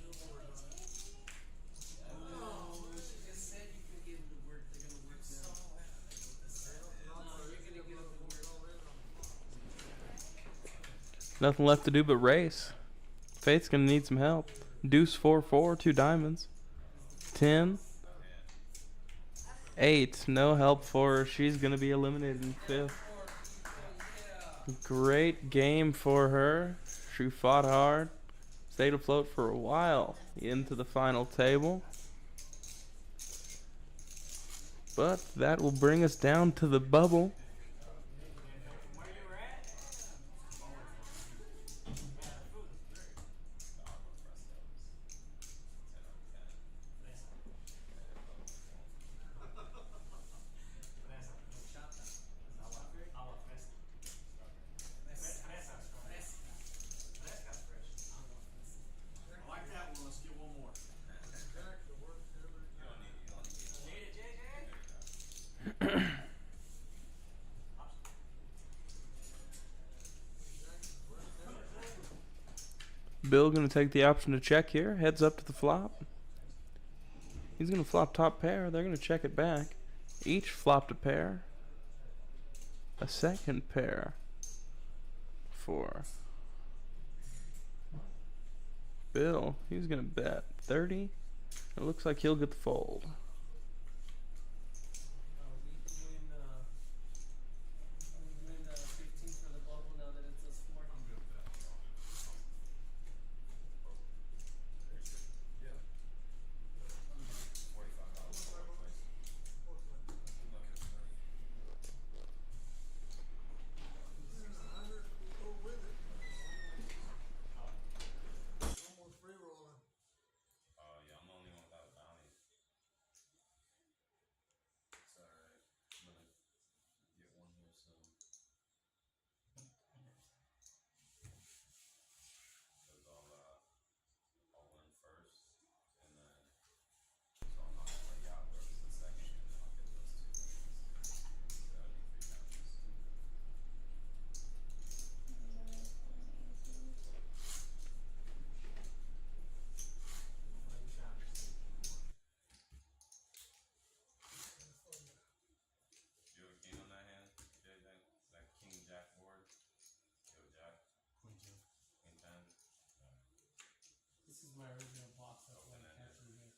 Nothing left to do but race. Faith's gonna need some help. Deuce 4-4, 2 diamonds. 10. 8. No help for her. She's going to be eliminated in 5th. Great game for her. She fought hard. Stayed afloat for a while into the final table. But that will bring us down to the bubble. I like that one. Let's get one more. Jack, the worst ever. Bill going to take the option to check here. Heads up to the flop. He's going to flop top pair. They're going to check it back. Each flopped a pair. A second pair for Bill. He's going to bet 30. It looks like he'll get the fold. Are we doing 15 for the bubble now that it's a sport? I'm good with that. Yeah. Go with it. Almost free rolling. Oh yeah, I'm the only one without a bounty. It's alright. I'm gonna get one here soon. Cause I'll win first, and then so I'm not gonna play out versus the second, and then I'll get those 2 wins. So that'd be 3 bounties. You have a king on that hand? That king jack board? You have a jack? Queen 10. Queen 10? This is my original box. That's why I'm Open-ended. catching here.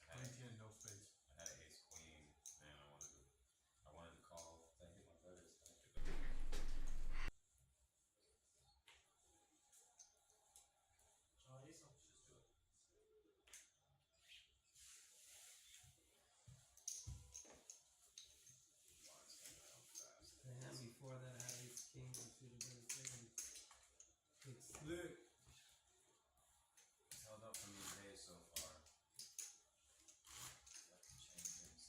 I had Queen 10, no space. I had an ace queen, and I wanted to call. Did I hit my birds? Oh, ace. Just do it. Lines coming out fast. The hand before that had ace king and suited ace king. It's Lit. It's held up for me today so far. Have to change things.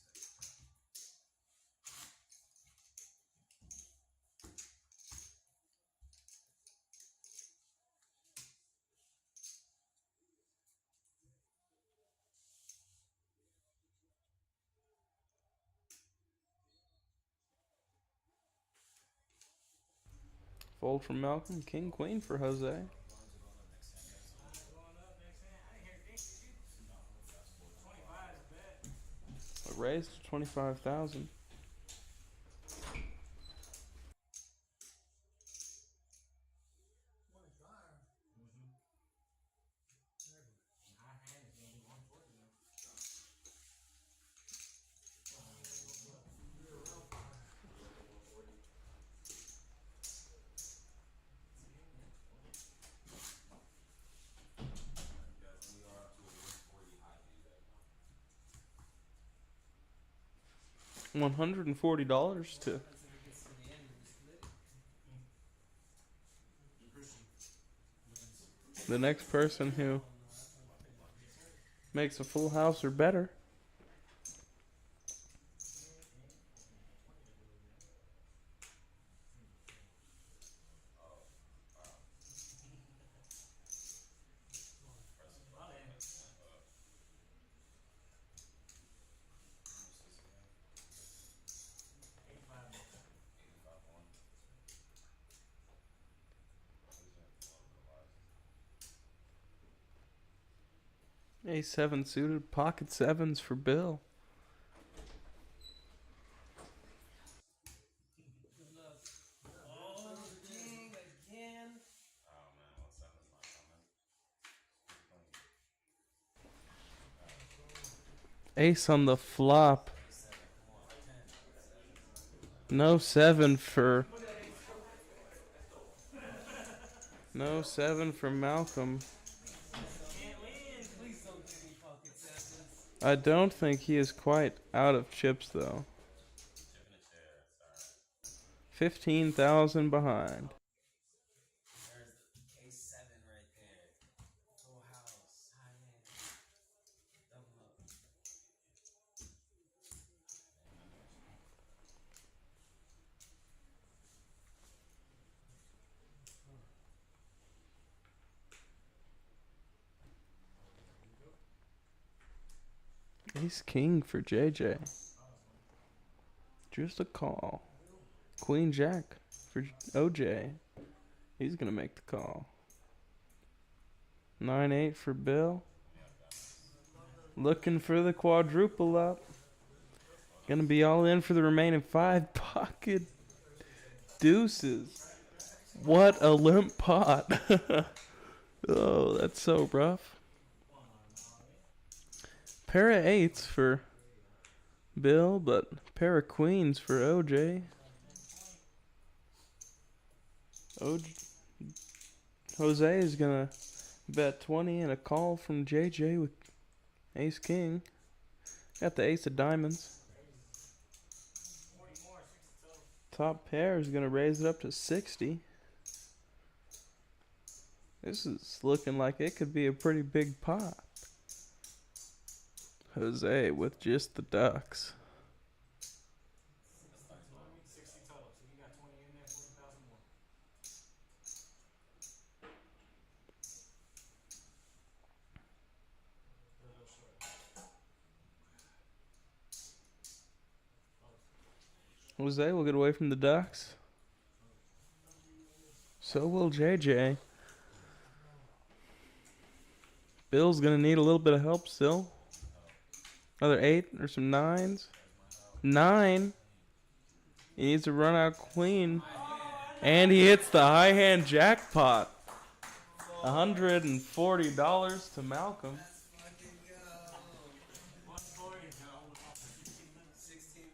Fold from Malcolm. King, queen for Jose. Going up next hand. I didn't hear Dick, did you? 25 is a bet. A raise to 25,000. My hand is going to be 140 now. Guys, we are up to a 140 high hand right now. $140 to as it gets to the end, we split it. Christian wins. the next person who makes a full house or better. A7 suited, pocket sevens for Bill. Good luck. Oh, king again. Oh man, 1-7's not coming. Ace on the flop. No 7 for... No 7 for Malcolm. Can't win. Please don't give me pocket sevens. I don't think he is quite out of chips, though. Chip in a chair. It's alright. 15,000 behind. There's the K7 right there. Full house. High end. Double up. Ace king for JJ. Just a call. Queen jack for OJ. He's gonna make the call. 9-8 for Bill. Looking for the quadruple up. Gonna be all in for the remaining 5 pocket deuces. What a limp pot. Oh, that's so rough. Pair of 8s for Bill, but pair of queens for OJ. Jose is gonna bet 20 and a call from JJ with ace king. Got the ace of diamonds. 40 more, 60 total. Top pair is gonna raise it up to 60. This is looking like it could be a pretty big pot. Jose with just the ducks. 60 total. So you got 20 in there, 40,000 more. A little short. Jose will get away from the ducks. So will JJ. Bill's gonna need a little bit of help still. Another 8 or some 9s. 9. He needs to run out queen. And he hits the high hand jackpot. $140 to Malcolm.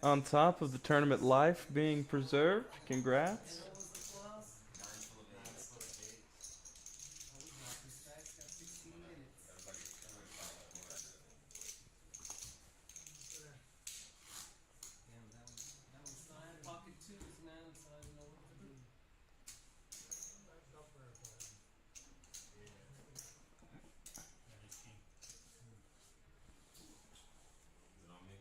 On top of the tournament life being preserved. Congrats. What was the full house? 16 minutes. Damn, that was still had pocket twos, man, so I didn't know what to do. Is it on me?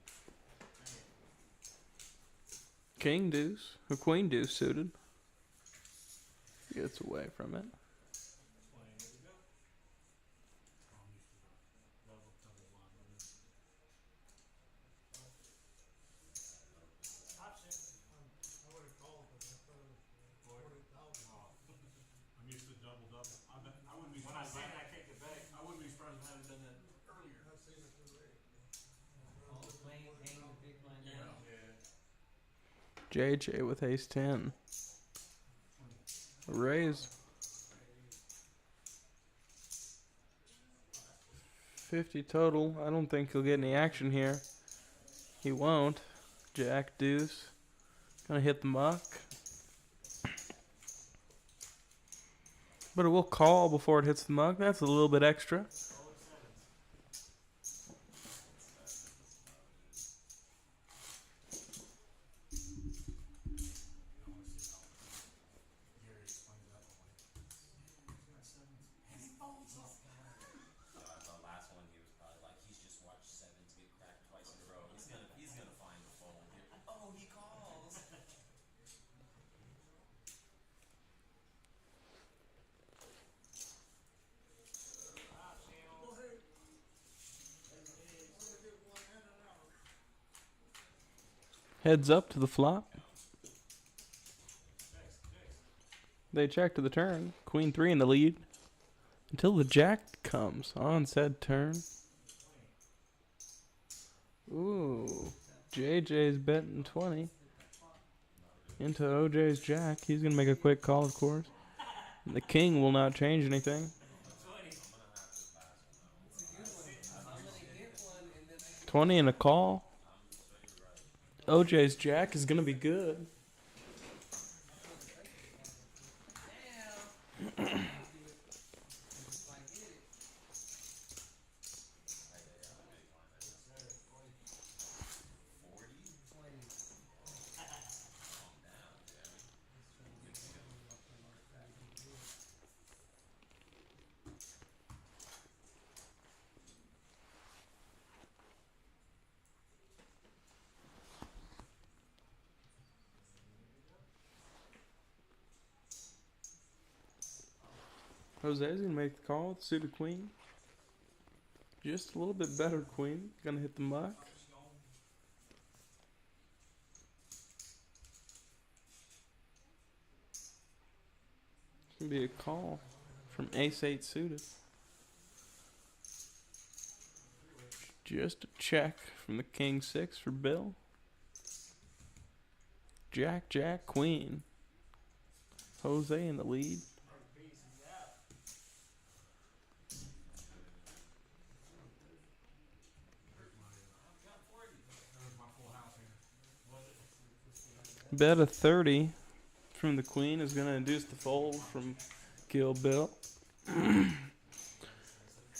King deuce. Or queen deuce suited. Gets away from it. I would have called, but I thought it was 40,000. I'm used to double double. I wouldn't be When I surprised. said it, I kicked it back. I wouldn't be surprised if I hadn't done that earlier. I've seen it too late. Oh, playing, hanging the big blind down. JJ with ace 10. Raise. 50 total. I don't think he'll get any action here. He won't. Jack deuce. Gonna hit the muck. But it will call before it hits the muck. That's a little bit extra. So I thought last one he was probably like he's just watched sevens get cracked twice in a row. He's gonna find the fold here. Oh, he calls. Heads up to the flop. They check to the turn. Queen 3 in the lead. Until the jack comes on said turn. Ooh. JJ's betting 20. Into OJ's jack. He's going to make a quick call, of course. And the king will not change anything. 20 and a call. OJ's jack is gonna be good. Jose's gonna make the call with suited queen. Just a little bit better queen. Gonna hit the muck. It's gonna be a call from ace-8 suited. Just a check from the king-6 for Bill. Jack, jack, queen. Jose in the lead. Bet a 30 from the queen is going to induce the fold from Kill Bill.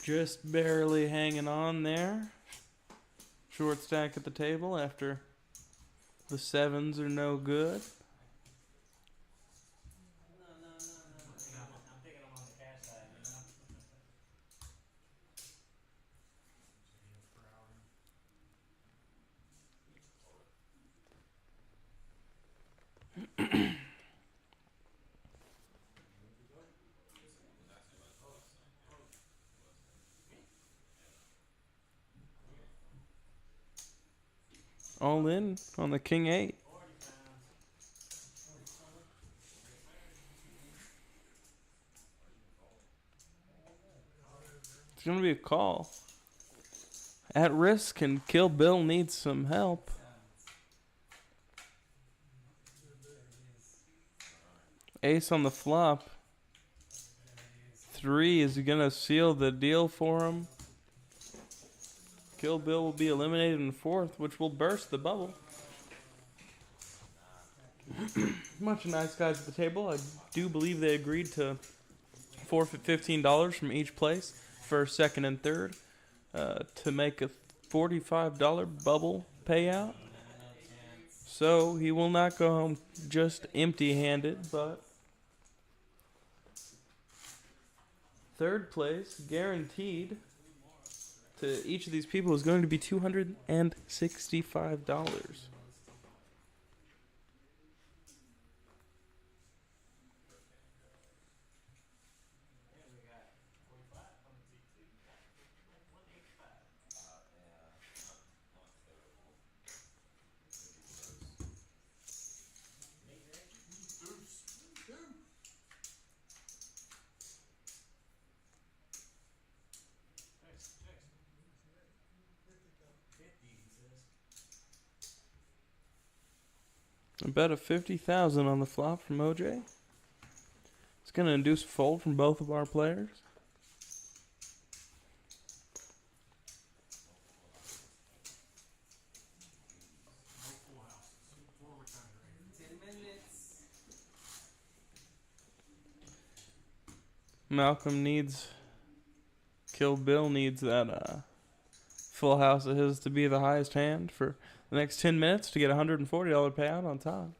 Just barely hanging on there. Short stack at the table after the 7s are no good. I'm thinking I'm on the cash side, you know? All in on the king-8. 40 pounds. It's going to be a call. At risk, and Kill Bill needs some help. Ace on the flop. 3 is going to seal the deal for him. Kill Bill will be eliminated in 4th, which will burst the bubble. Bunch of nice guys at the table. I do believe they agreed to forfeit $15 from each place for 2nd and 3rd to make a $45 bubble payout. So he will not go home just empty-handed, but 3rd place guaranteed to each of these people is going to be $265. I bet a 50,000 on the flop from OJ. It's going to induce a fold from both of our players. Malcolm needs, Kill Bill needs that full house of his to be the highest hand for the next 10 minutes to get a $140 payout on top.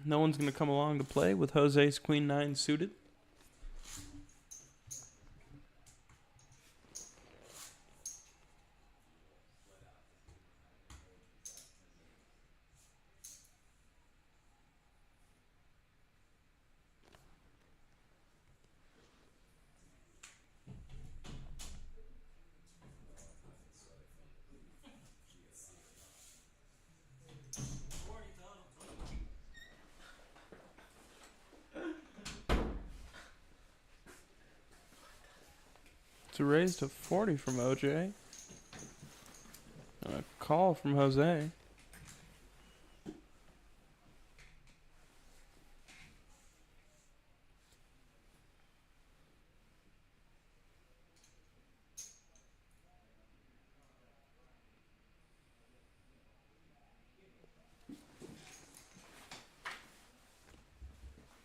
No one's going to come along to play with Jose's Queen 9 suited. It's a raise to 40 from OJ. And a call from Jose.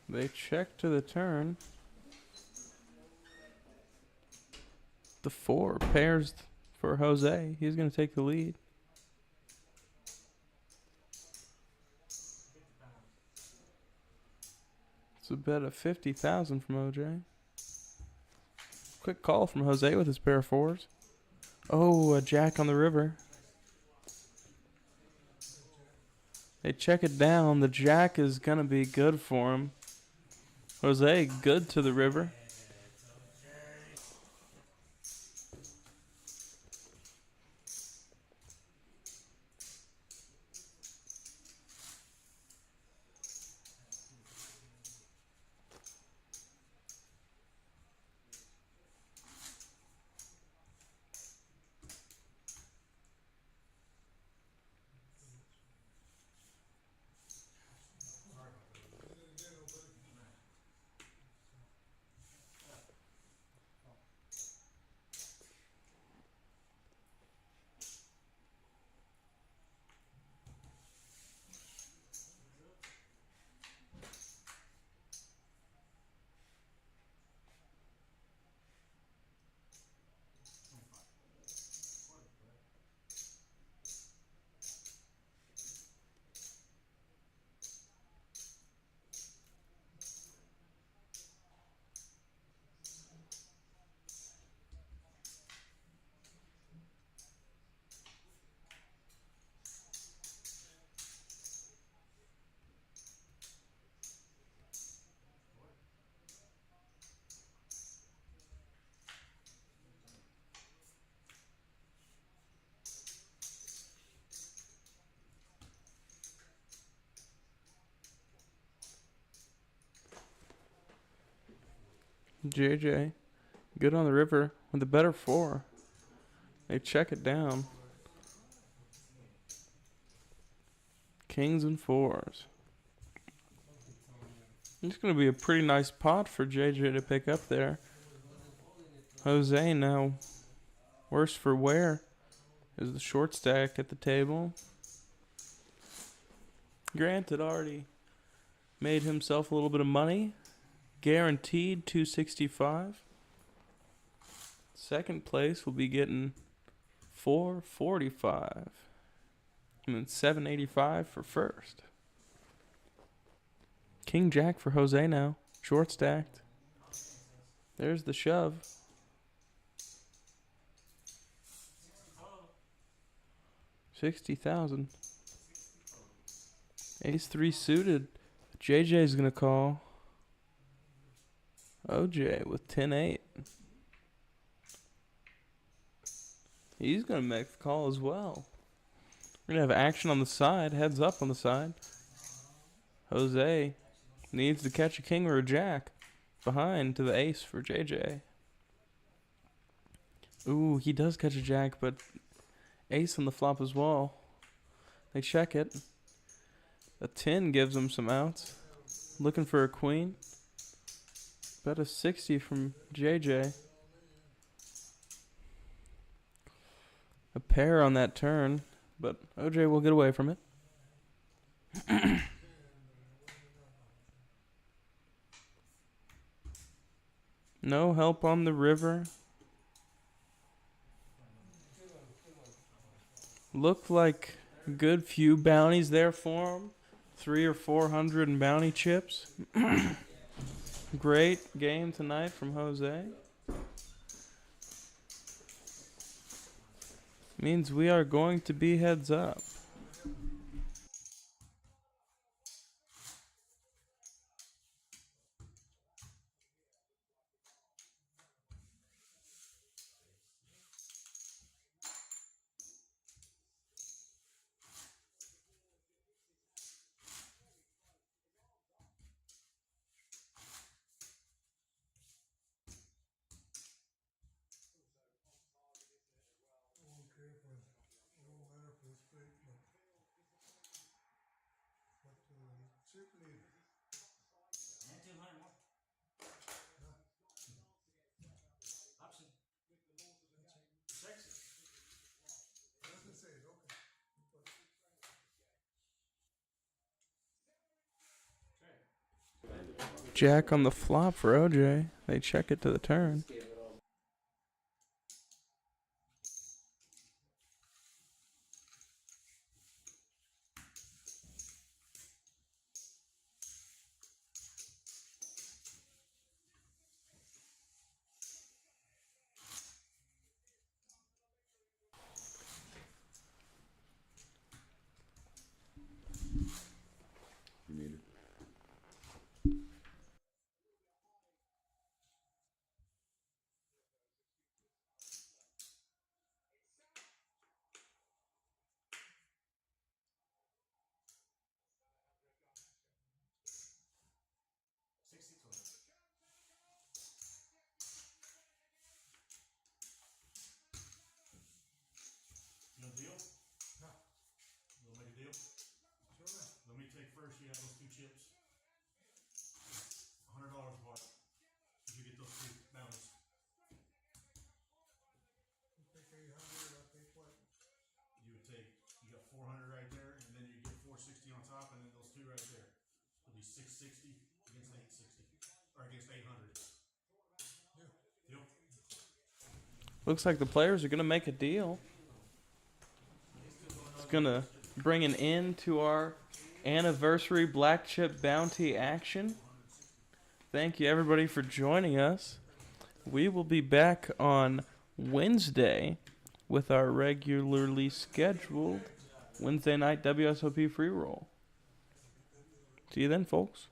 They check to the turn. The 4 pairs for Jose. He's going to take the lead. It's a bet of 50,000 from OJ. Quick call from Jose with his pair of 4s. Oh, a jack on the river. They check it down. The jack is going to be good for him. Jose, good to the river. JJ, good on the river with a better 4. They check it down. Kings and 4s. It's going to be a pretty nice pot for JJ to pick up there. Jose now, worse for wear, is the short stack at the table. Granted, already made himself a little bit of money. Guaranteed 265. Second place will be getting 445. And then 785 for first. King Jack for Jose now. Short stacked. There's the shove. 60,000. Ace 3 suited. JJ's gonna call. OJ with 10-8. He's gonna make the call as well. We're gonna have action on the side. Heads up on the side. Jose needs to catch a king or a jack. Behind to the ace for JJ. Ooh, he does catch a jack, but ace on the flop as well. They check it. A 10 gives him some outs. Looking for a queen. Bet a 60 from JJ. A pair on that turn, but OJ will get away from it. No help on the river. Looked like a good few bounties there for him. 300 or 400 in bounty chips. Great game tonight from Jose. Means we are going to be heads up. straight look. But chip leader. And 200 more. No, Option. that's it. Sexy. Doesn't say it, okay. But Okay. Jack on the flop for OJ. They check it to the turn. You need it. You know the deal? no, You wanna make a deal? sure. Let me take first, you have those 2 chips. $100 apart. If you get those 2 bounties. You take 800, I'll take what? You would take, you got 400 right there, and then you get 460 on top, and then those 2 right there. It'll be 660 against 860. Or against 800. Yeah. Deal? Looks like the players are going to make a deal. It's going to bring an end to our anniversary black chip bounty action. Thank you, everybody, for joining us. We will be back on Wednesday with our regularly scheduled Wednesday night WSOP free roll. See you then, folks.